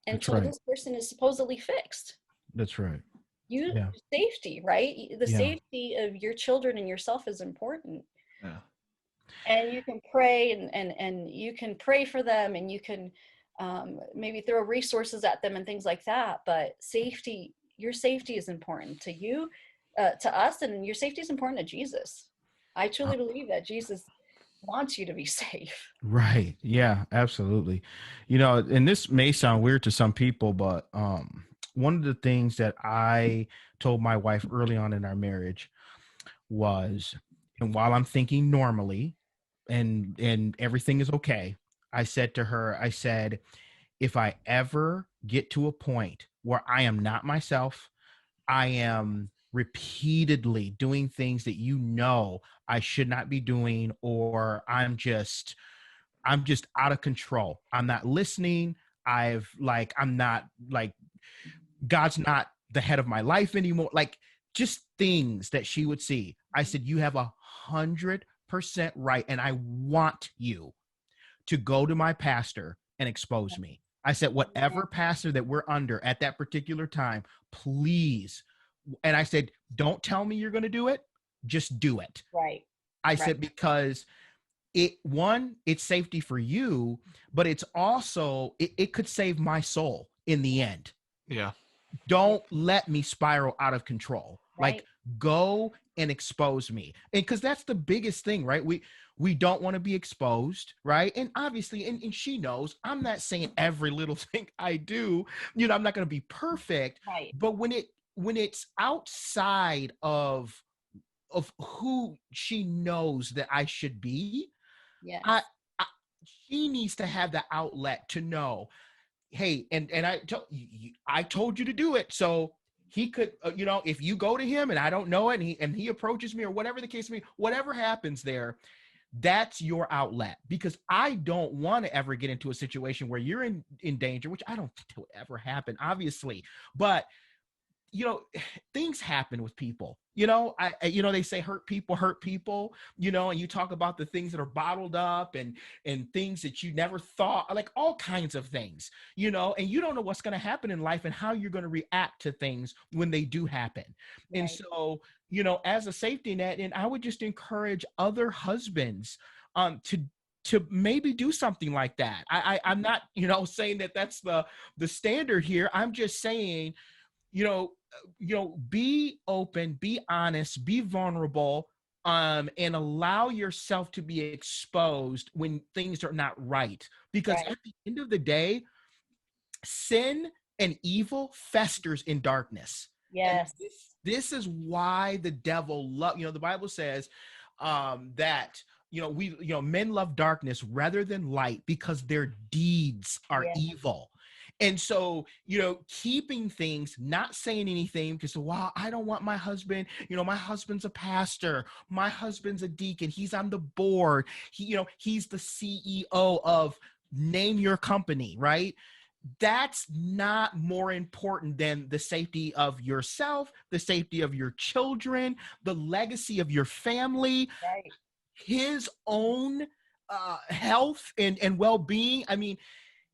That's until right. this person is supposedly fixed. That's right. You Yeah. safety, right? The Yeah. safety of your children and yourself is important. Yeah. And you can pray, and you can pray for them, and you can maybe throw resources at them and things like that. But safety, your safety is important to you, to us, and your safety is important to Jesus. I Uh, truly believe that Jesus wants you to be safe. Right. Yeah, absolutely. And this may sound weird to some people, but one of the things that I told my wife early on in our marriage was, and while I'm thinking normally and everything is okay, I said to her, I said, if I ever get to a point where I am not myself, I am repeatedly doing things that I should not be doing, or I'm just out of control. I'm not listening. I'm not like, God's not the head of my life anymore. Like, just things that she would see. I said, you have 100% right. And I want you to go to my pastor and expose me. I said, whatever pastor that we're under at that particular time, please. And I said, don't tell me you're going to do it. Just do it. Right. I Right. said, because it's safety for you, but it's also, it could save my soul in the end. Yeah. Don't let me spiral out of control. Right. Like, go and expose me. And because that's the biggest thing, right? We don't want to be exposed, right? And obviously, and she knows I'm not saying every little thing I do, I'm not going to be perfect. Right. But when it's outside of who she knows that I should be, Yes. I, she needs to have the outlet to know, hey, and I told you to do it, so he could, if you go to him and I don't know it, and he approaches me, or whatever the case may be, whatever happens there, that's your outlet, because I don't want to ever get into a situation where you're in danger, which I don't think that would ever happen, obviously, but things happen with people. They say hurt people, and you talk about the things that are bottled up and things that you never thought, like all kinds of things, and you don't know what's going to happen in life and how you're going to react to things when they do happen. Right. And so, as a safety net, and I would just encourage other husbands to to maybe do something like that. I'm not, saying that that's the standard here. I'm just saying, be open, be honest, be vulnerable, and allow yourself to be exposed when things are not right. Because Right. at the end of the day, sin and evil festers in darkness. And Yes. this is why the devil the Bible says that men love darkness rather than light because their deeds are Yeah. evil. And so, keeping things, not saying anything because, wow, I don't want my husband, my husband's a pastor, my husband's a deacon, he's on the board, he's the CEO of name your company, right? That's not more important than the safety of yourself, the safety of your children, the legacy of your family, Right. his own health and well-being. I mean,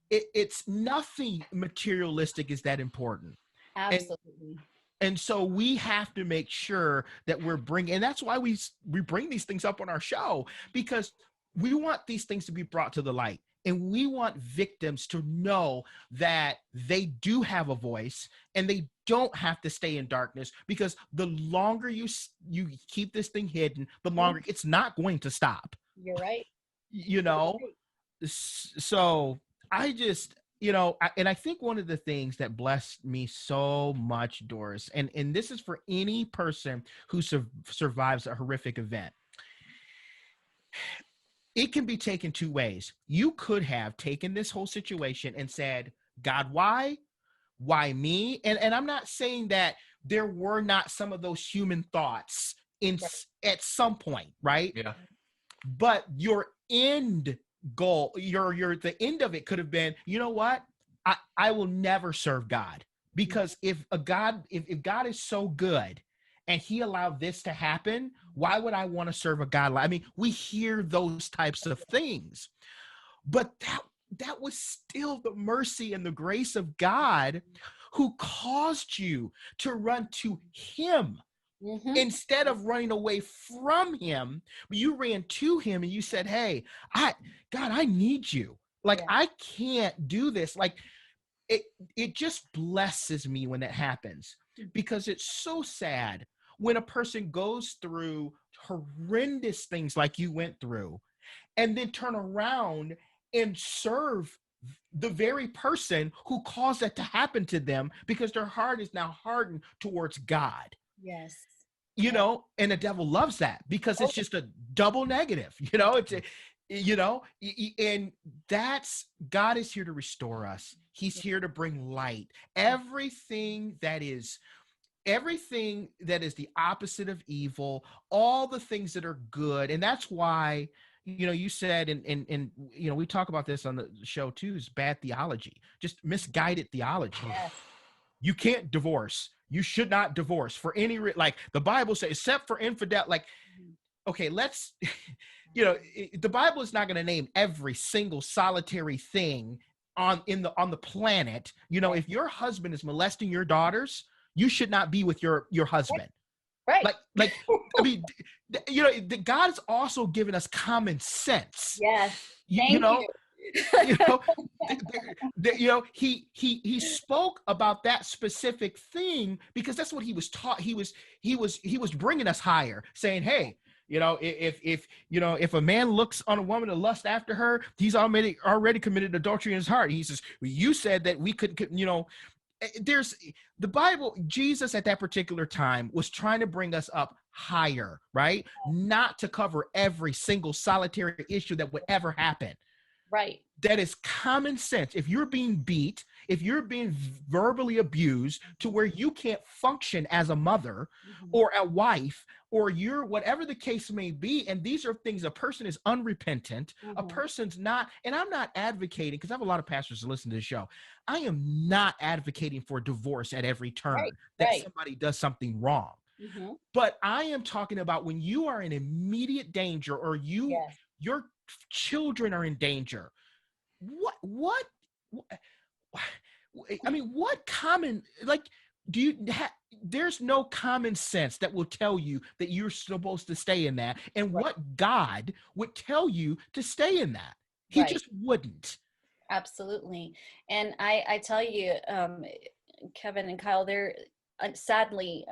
it's nothing materialistic is that important. Absolutely. And so we have to make sure that we're bringing, and that's why we bring these things up on our show, because we want these things to be brought to the light. And we want victims to know that they do have a voice and they don't have to stay in darkness, because the longer you keep this thing hidden, the longer it's not going to stop. You're right. So I just, and I think one of the things that blessed me so much, Doris, and this is for any person who survives a horrific event, it can be taken two ways. You could have taken this whole situation and said, God, why? Why me? And I'm not saying that there were not some of those human thoughts at some point, right? Yeah. But your end goal, the end of it could have been, you know what? I will never serve God, because if God is so good and he allowed this to happen, why would I want to serve a God? I mean, we hear those types of things, but that was still the mercy and the grace of God who caused you to run to him. Instead of running away from him, you ran to him and you said, hey, God, I need you. Like, I can't do this. Like, it just blesses me when it happens, because it's so sad when a person goes through horrendous things like you went through and then turn around and serve the very person who caused that to happen to them, because their heart is now hardened towards God. Yes. And the devil loves that, because it's just a double negative, and that's, God is here to restore us. He's here to bring light. Everything that is the opposite of evil, all the things that are good. And that's why, you said, and we talk about this on the show too, is bad theology, just misguided theology. Yes. You can't divorce. You should not divorce for any like the Bible says, except for infidel. Like, okay, let's, the Bible is not going to name every single solitary thing on the planet. If your husband is molesting your daughters, you should not be with your husband. Right. Like, I mean, God has also given us common sense. Yes. He spoke about that specific thing because that's what he was taught. He was bringing us higher, saying, hey, if a man looks on a woman to lust after her, he's already committed adultery in his heart. He says, well, you said that we could, there's the Bible. Jesus at that particular time was trying to bring us up higher, right? Not to cover every single solitary issue that would ever happen. Right. That is common sense. If you're being beat, if you're being verbally abused to where you can't function as a mother or a wife, or you're whatever the case may be, and these are things, a person is unrepentant, a person's not, and I'm not advocating, because I have a lot of pastors who listen to the show. I am not advocating for divorce at every turn, that somebody does something wrong. But I am talking about when you are in immediate danger, or your children are in danger. What common, like, do there's no common sense that will tell you that you're supposed to stay in that. And Right. what God would tell you to stay in that? He Right. just wouldn't. Absolutely. And I tell you, Kevin and Kyle, sadly,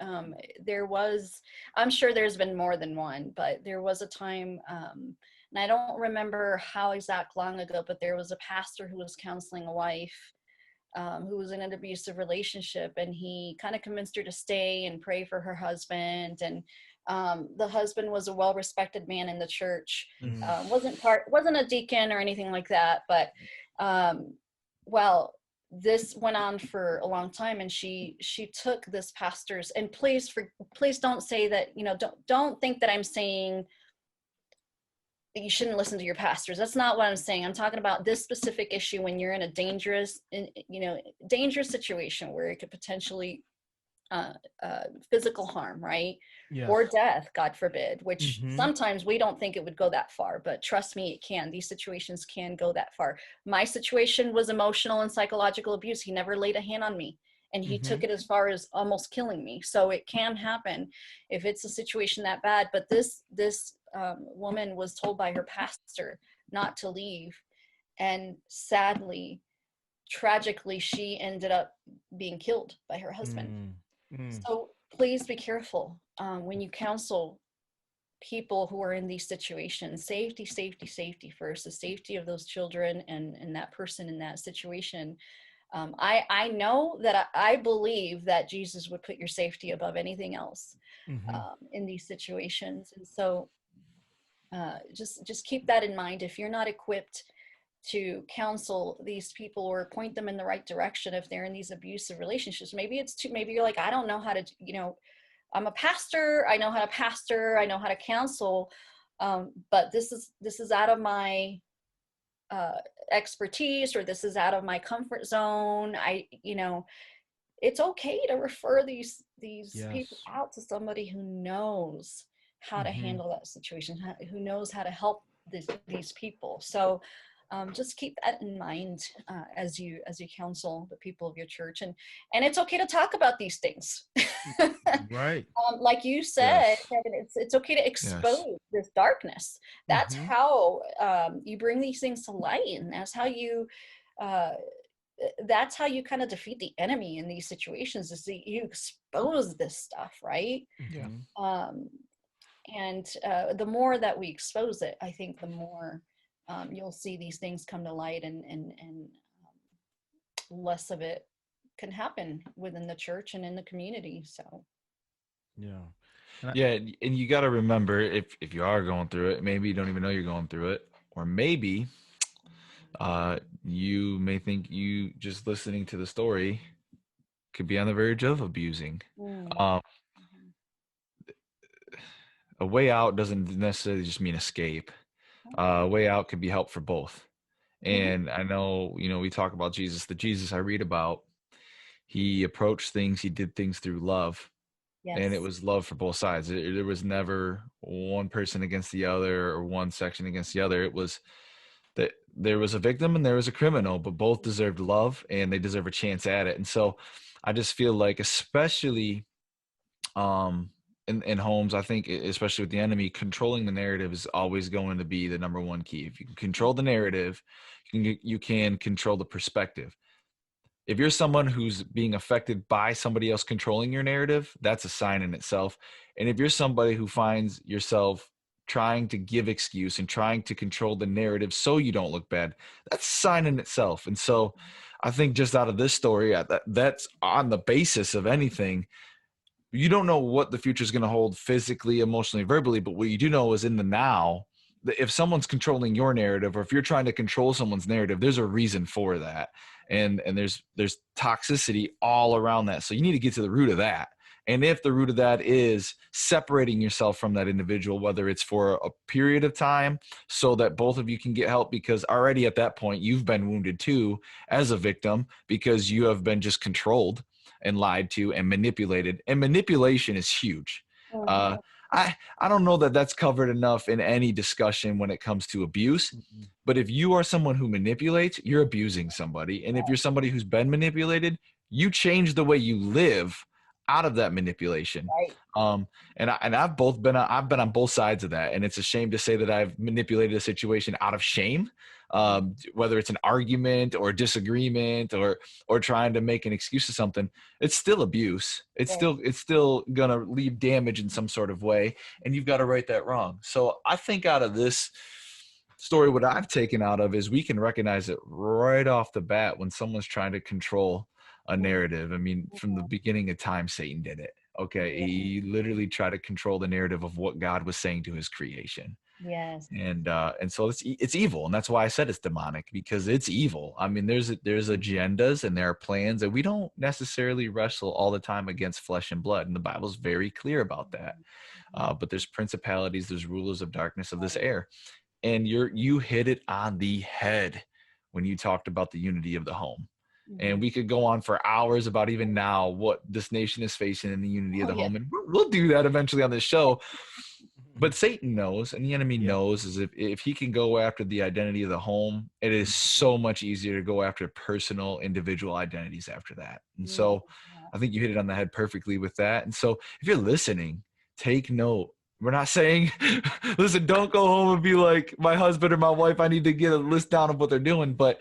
there was, I'm sure there's been more than one, but there was a time, and I don't remember how exact long ago, but there was a pastor who was counseling a wife who was in an abusive relationship, and he kind of convinced her to stay and pray for her husband. And the husband was a well-respected man in the church, wasn't a deacon or anything like that, but well, this went on for a long time, and she took this pastor's, and please don't say that, don't think that I'm saying that you shouldn't listen to your pastors. That's not what I'm saying. I'm talking about this specific issue when you're in a dangerous situation where it could potentially physical harm, right? Yeah. Or death, God forbid, which sometimes we don't think it would go that far, but trust me, it can. These situations can go that far. My situation was emotional and psychological abuse. He never laid a hand on me, and he took it as far as almost killing me. So it can happen if it's a situation that bad. But this woman was told by her pastor not to leave, and sadly, tragically, she ended up being killed by her husband. So please be careful when you counsel people who are in these situations. Safety, safety, safety first. The safety of those children and that person in that situation. I know that I believe that Jesus would put your safety above anything else in these situations. And so just keep that in mind. If you're not equipped to counsel these people or point them in the right direction, if they're in these abusive relationships, maybe you're like, I don't know how to, I'm a pastor, I know how to pastor, I know how to counsel, but this is out of my expertise, or this is out of my comfort zone. It's okay to refer these people out to somebody who knows how to handle that situation, who knows how to help these people. So just keep that in mind as you counsel the people of your church, and it's okay to talk about these things. Right. Like you said, Kevin, it's okay to expose this darkness. That's how you bring these things to light, and that's how you kind of defeat the enemy in these situations, is that you expose this stuff, right? And the more that we expose it, I think the more you'll see these things come to light, and less of it can happen within the church and in the community. So and you got to remember, if you are going through it, maybe you don't even know you're going through it, or maybe you may think you just listening to the story could be on the verge of abusing. A way out doesn't necessarily just mean escape. A way out could be help for both. And I know, we talk about Jesus. The Jesus I read about, he approached things, he did things through love. And it was love for both sides. There was never one person against the other or one section against the other. It was that there was a victim and there was a criminal, but both deserved love and they deserve a chance at it. And so I just feel like, especially in homes, I think, especially with the enemy, controlling the narrative is always going to be the number one key. If you can control the narrative, you can control the perspective. If you're someone who's being affected by somebody else controlling your narrative, that's a sign in itself. And if you're somebody who finds yourself trying to give excuse and trying to control the narrative so you don't look bad, that's a sign in itself. And so I think just out of this story, that's on the basis of anything. You don't know what the future is going to hold physically, emotionally, verbally, but what you do know is in the now, that if someone's controlling your narrative, or if you're trying to control someone's narrative, there's a reason for that. And there's toxicity all around that. So you need to get to the root of that. And if the root of that is separating yourself from that individual, whether it's for a period of time so that both of you can get help, because already at that point you've been wounded too as a victim, because you have been just controlled and lied to and manipulated. And manipulation is huge. I don't know that that's covered enough in any discussion when it comes to abuse. But if you are someone who manipulates, you're abusing somebody. And if you're somebody who's been manipulated, you change the way you live out of that manipulation. Right. And I've been on both sides of that. And it's a shame to say that I've manipulated a situation out of shame, whether it's an argument or disagreement or trying to make an excuse to something. It's still abuse. It's still gonna leave damage in some sort of way, and you've got to right that wrong. So I think out of this story, what I've taken out of is we can recognize it right off the bat when someone's trying to control a narrative. I mean, from the beginning of time, Satan did it. Okay. He literally tried to control the narrative of what God was saying to his creation. Yes. And so it's evil. And that's why I said it's demonic, because it's evil. I mean, there's agendas and there are plans, and we don't necessarily wrestle all the time against flesh and blood. And the Bible's very clear about that. But there's principalities, there's rulers of darkness of this air. And you hit it on the head when you talked about the unity of the home. And we could go on for hours about even now what this nation is facing in the unity of the home. And we'll do that eventually on this show. But Satan knows, and the enemy knows, is if he can go after the identity of the home, it is so much easier to go after personal, individual identities after that. And so I think you hit it on the head perfectly with that. And so if you're listening, take note. We're not saying, listen, don't go home and be like my husband or my wife, I need to get a list down of what they're doing. But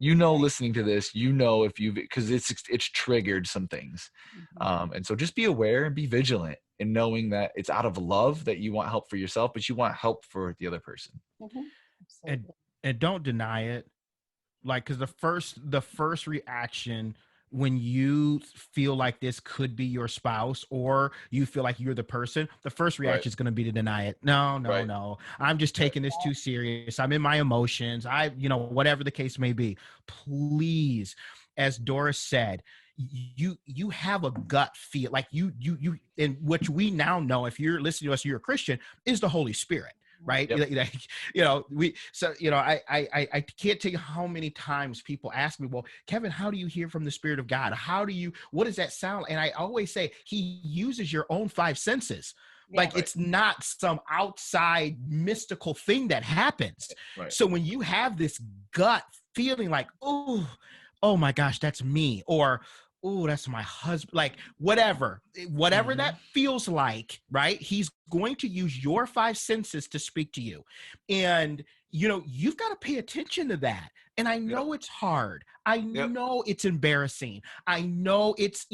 listening to this, because it's triggered some things. And so just be aware and be vigilant in knowing that it's out of love that you want help for yourself, but you want help for the other person. And don't deny it. Like, because the first reaction when you feel like this could be your spouse, or you feel like you're the person, the first reaction is going to be to deny it. No. I'm just taking this too serious. I'm in my emotions. Whatever the case may be. Please, as Doris said, you have a gut feel, like you and which we now know, if you're listening to us, you're a Christian, is the Holy Spirit. Right. I can't tell you how many times people ask me, well, Kevin, how do you hear from the Spirit of God? What does that sound like? And I always say he uses your own five senses. Like it's not some outside mystical thing that happens. So when you have this gut feeling like, oh my gosh, that's me, or oh, that's my husband, like whatever that feels like, right? He's going to use your five senses to speak to you. And, you've got to pay attention to that. And I know it's hard. I know it's embarrassing. I know it's,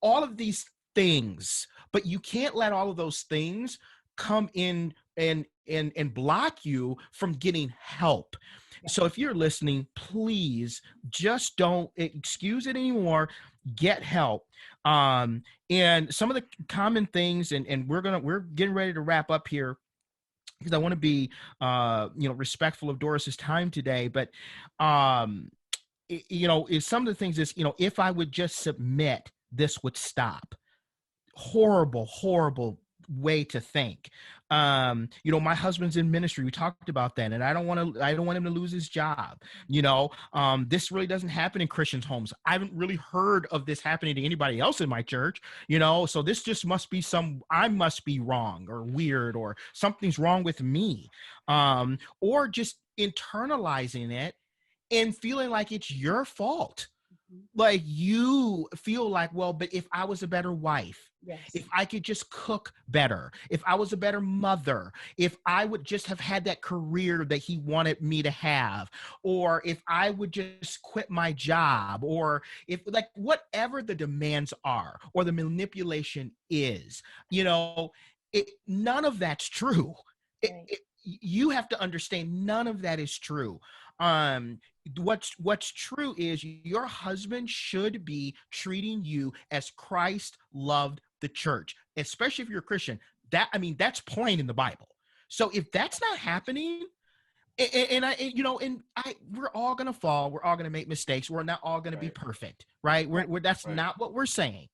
all of these things, but you can't let all of those things come in and block you from getting help. So if you're listening, please just don't excuse it anymore. Get help. And some of the common things, and we're getting ready to wrap up here, because I want to be respectful of Doris's time today. But is some of the things is, if I would just submit, this would stop. Horrible way to think. My husband's in ministry. We talked about that, and I don't want him to lose his job. This really doesn't happen in Christians' homes. I haven't really heard of this happening to anybody else in my church, so this just must be I must be wrong or weird, or something's wrong with me. Or just internalizing it and feeling like it's your fault. Like you feel like, well, but if I was a better wife, if I could just cook better, if I was a better mother, if I would just have had that career that he wanted me to have, or if I would just quit my job, or if, like, whatever the demands are or the manipulation is, none of that's true. You have to understand, none of that is true. What's true is your husband should be treating you as Christ loved the church, especially if you're a Christian. That's plain in the Bible. So if that's not happening, we're all gonna fall, we're all gonna make mistakes, we're not all gonna be perfect, right? That's not what we're saying.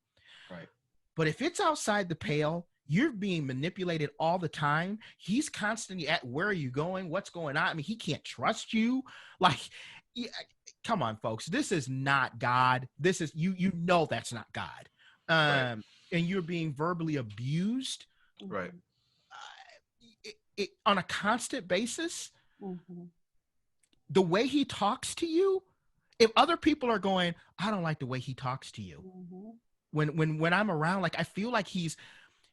Right. But if it's outside the pale, you're being manipulated all the time. He's constantly at, where are you going? What's going on? He can't trust you. Like, come on, folks. This is not God. This is that's not God. And you're being verbally abused. Right. On a constant basis. The way he talks to you, if other people are going, I don't like the way he talks to you. when I'm around, like I feel like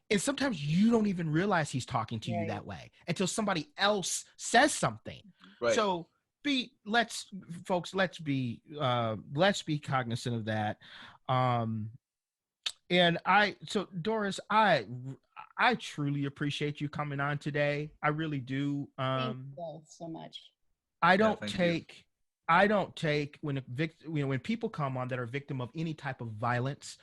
and sometimes you don't even realize he's talking to you Right. that way until somebody else says something. Right. So let's be cognizant of that. Um, and so Doris, I truly appreciate you coming on today. I really do. Thank you both so much. I Yeah, don't thank you. take when when people come on that are victim of any type of violence,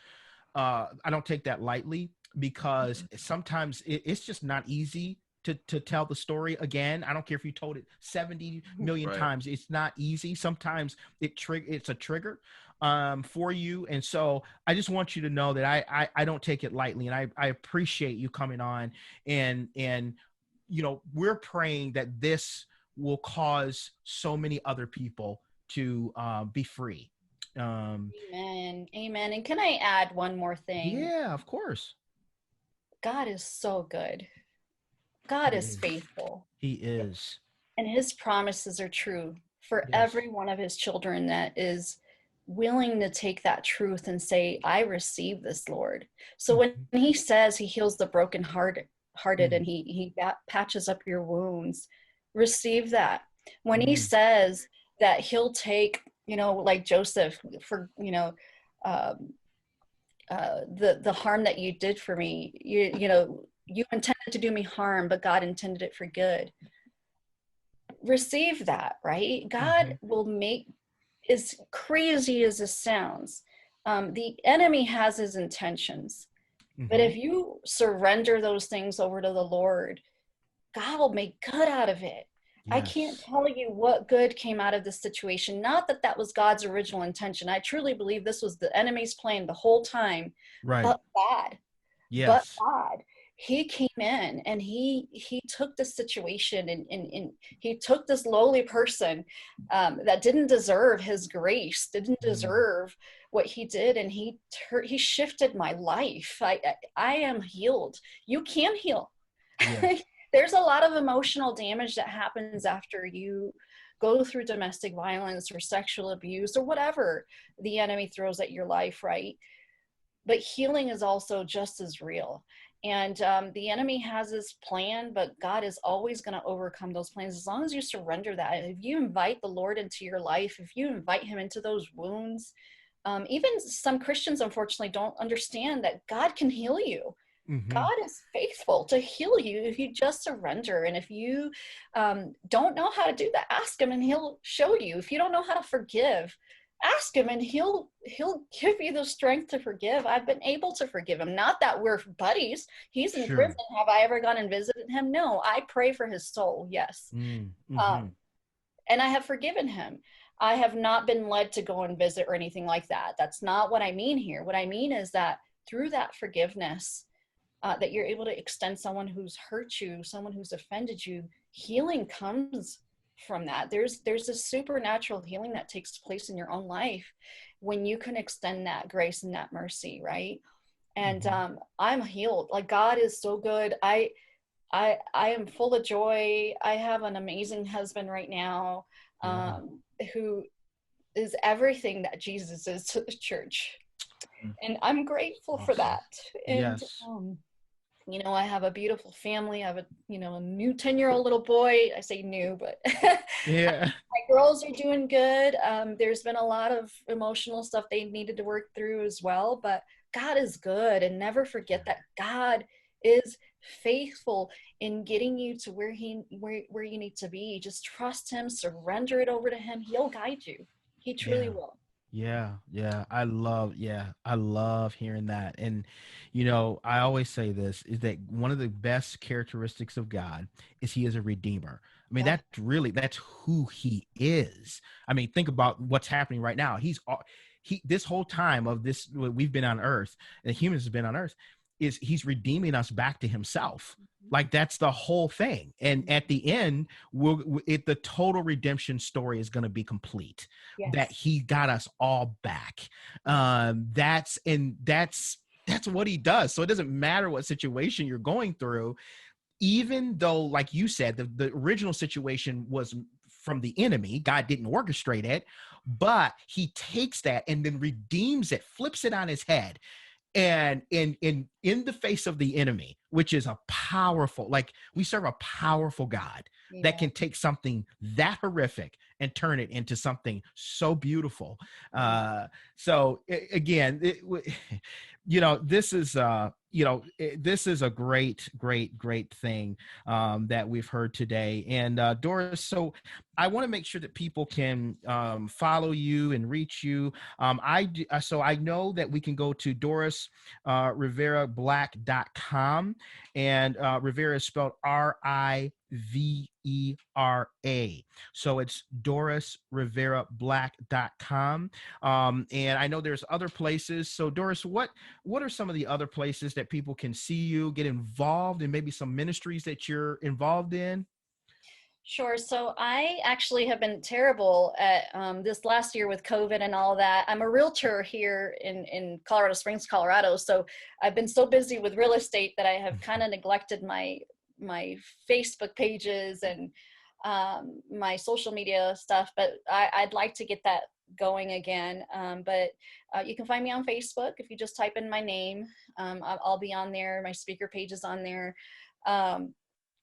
I don't take that lightly, because sometimes it's just not easy to tell the story again. I don't care if you told it 70 million Right. times. It's not easy. Sometimes it's a trigger for you. And so I just want you to know that I don't take it lightly. And I appreciate you coming on, and we're praying that this will cause so many other people to be free. Amen. Amen. And can I add one more thing? Yeah, of course. God is so good. God He is is. faithful. He is. And his promises are true for Yes. every one of his children that is willing to take that truth and say, I receive this, Lord. So when he says he heals the brokenhearted and he patches up your wounds, receive that. When he says that he'll take, like Joseph, for, the harm that you did for me, you intended to do me harm, but God intended it for good. Receive that, right? God will make, as crazy as this sounds, the enemy has his intentions, but if you surrender those things over to the Lord, God will make good out of it. I can't tell you what good came out of this situation. Not that that was God's original intention. I truly believe this was the enemy's plan the whole time. Right. But God, Yes. but God, he came in and he took the situation and he took this lowly person that didn't deserve his grace, didn't deserve what he did, and he shifted my life. I am healed. You can heal. Yes. There's a lot of emotional damage that happens after you go through domestic violence or sexual abuse or whatever the enemy throws at your life, right? But healing is also just as real. And the enemy has his plan, but God is always going to overcome those plans as long as you surrender that. If you invite the Lord into your life, if you invite him into those wounds, even some Christians, unfortunately, don't understand that God can heal you. God is faithful to heal you if you just surrender. And if you don't know how to do that, ask him and he'll show you. If you don't know how to forgive, ask him and he'll give you the strength to forgive. I've been able to forgive him. Not that we're buddies. He's in prison. Have I ever gone and visited him? No, I pray for his soul. Yes. And I have forgiven him. I have not been led to go and visit or anything like that. That's not what I mean here. What I mean is that through that forgiveness, that you're able to extend someone who's hurt you, someone who's offended you, healing comes from that. There's a supernatural healing that takes place in your own life when you can extend that grace and that mercy, right? And I'm healed. Like, God is so good. I am full of joy. I have an amazing husband right now, who is everything that Jesus is to the church. And I'm grateful for that. And I have a beautiful family. I have a new 10-year-old little boy. I say new, but my girls are doing good. There's been a lot of emotional stuff they needed to work through as well, but God is good. And never forget that God is faithful in getting you to where you need to be. Just trust him, surrender it over to him. He'll guide you. He truly will. Yeah. I love hearing that. And, I always say this is that one of the best characteristics of God is he is a redeemer. I mean, that's who he is. I mean, think about what's happening right now. This whole time of this, we've been on earth, and humans have been on earth, is he's redeeming us back to himself. Like, that's the whole thing. And at the end, the total redemption story is going to be complete. Yes. That he got us all back. That's what he does. So it doesn't matter what situation you're going through, even though, like you said, the original situation was from the enemy. God didn't orchestrate it, but he takes that and then redeems it, flips it on his head, And in the face of the enemy, which is a powerful, like we serve a powerful God that can take something that horrific and turn it into something so beautiful. So again, this is this is a great thing that we've heard today. And Doris, so I want to make sure that people can follow you and reach you. So I know that we can go to Doris Rivera-Black.com, and Rivera is spelled Rivera. So it's DorisRivera-Black.com. And I know there's other places. So Doris, what are some of the other places that people can see you, get involved in, maybe some ministries that you're involved in? Sure. So I actually have been terrible at this last year with COVID and all that. I'm a realtor here in Colorado Springs, Colorado. So I've been so busy with real estate that I have kind of neglected my Facebook pages and my social media stuff. But I'd like to get that going again. But you can find me on Facebook if you just type in my name. I'll be on there. My speaker page is on there.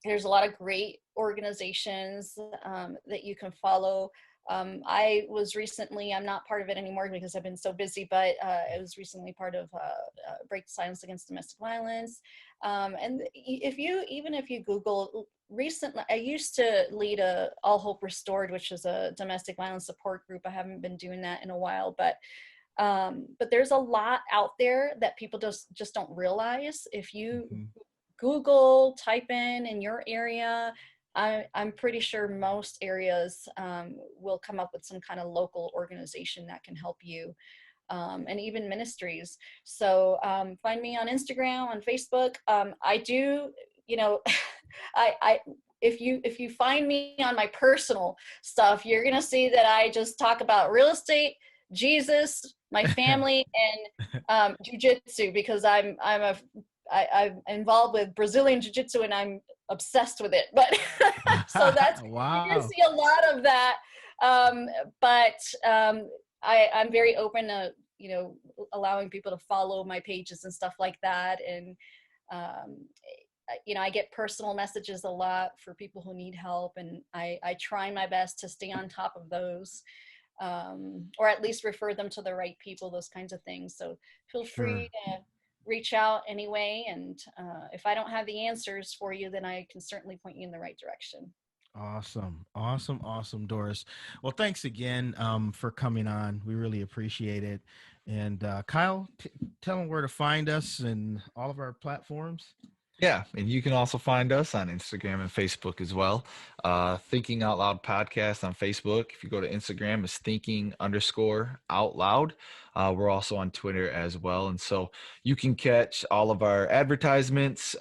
There's a lot of great organizations that you can follow. I was recently, I'm not part of it anymore because I've been so busy, but I was recently part of Break Silence Against Domestic Violence. And if you Google recently, I used to lead a All Hope Restored, which is a domestic violence support group. I haven't been doing that in a while, but there's a lot out there that people just don't realize. If you Google, type in your area, I'm pretty sure most areas will come up with some kind of local organization that can help you, and even ministries. So find me on Instagram, on Facebook. I do, if you find me on my personal stuff, you're gonna see that I just talk about real estate, Jesus, my family, and jujitsu, because I'm involved with Brazilian jiu-jitsu and I'm obsessed with it. But so that's, wow. You're gonna see a lot of that. I'm very open to, allowing people to follow my pages and stuff like that. And, I get personal messages a lot for people who need help. And I try my best to stay on top of those, or at least refer them to the right people, those kinds of things. So feel free to reach out anyway. And if I don't have the answers for you, then I can certainly point you in the right direction. Awesome, Doris. Well, thanks again for coming on. We really appreciate it. And Kyle, tell them where to find us and all of our platforms. Yeah, and you can also find us on Instagram and Facebook as well. Thinking Out Loud Podcast on Facebook. If you go to Instagram, it's thinking_out loud. We're also on Twitter as well. And so you can catch all of our advertisements,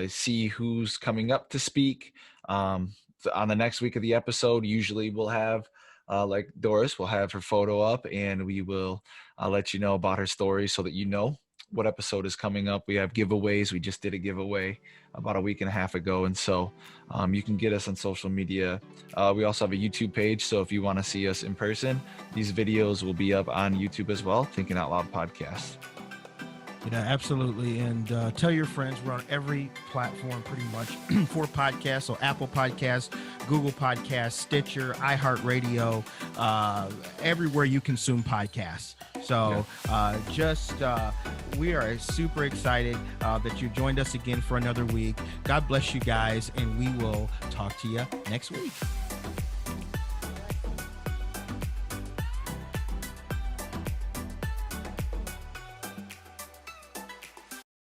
see who's coming up to speak. On the next week of the episode, usually we'll have, like Doris, we'll have her photo up, and we will let you know about her story so that you know what episode is coming up. We have giveaways. We just did a giveaway about a week and a half ago. And so you can get us on social media. We also have a YouTube page. So if you want to see us in person, these videos will be up on YouTube as well. Thinking Out Loud Podcast. Yeah, absolutely. And tell your friends. We're on every platform pretty much for podcasts. So Apple Podcasts, Google Podcasts, Stitcher, iHeartRadio, everywhere you consume podcasts. So we are super excited that you joined us again for another week. God bless you guys, and we will talk to you next week.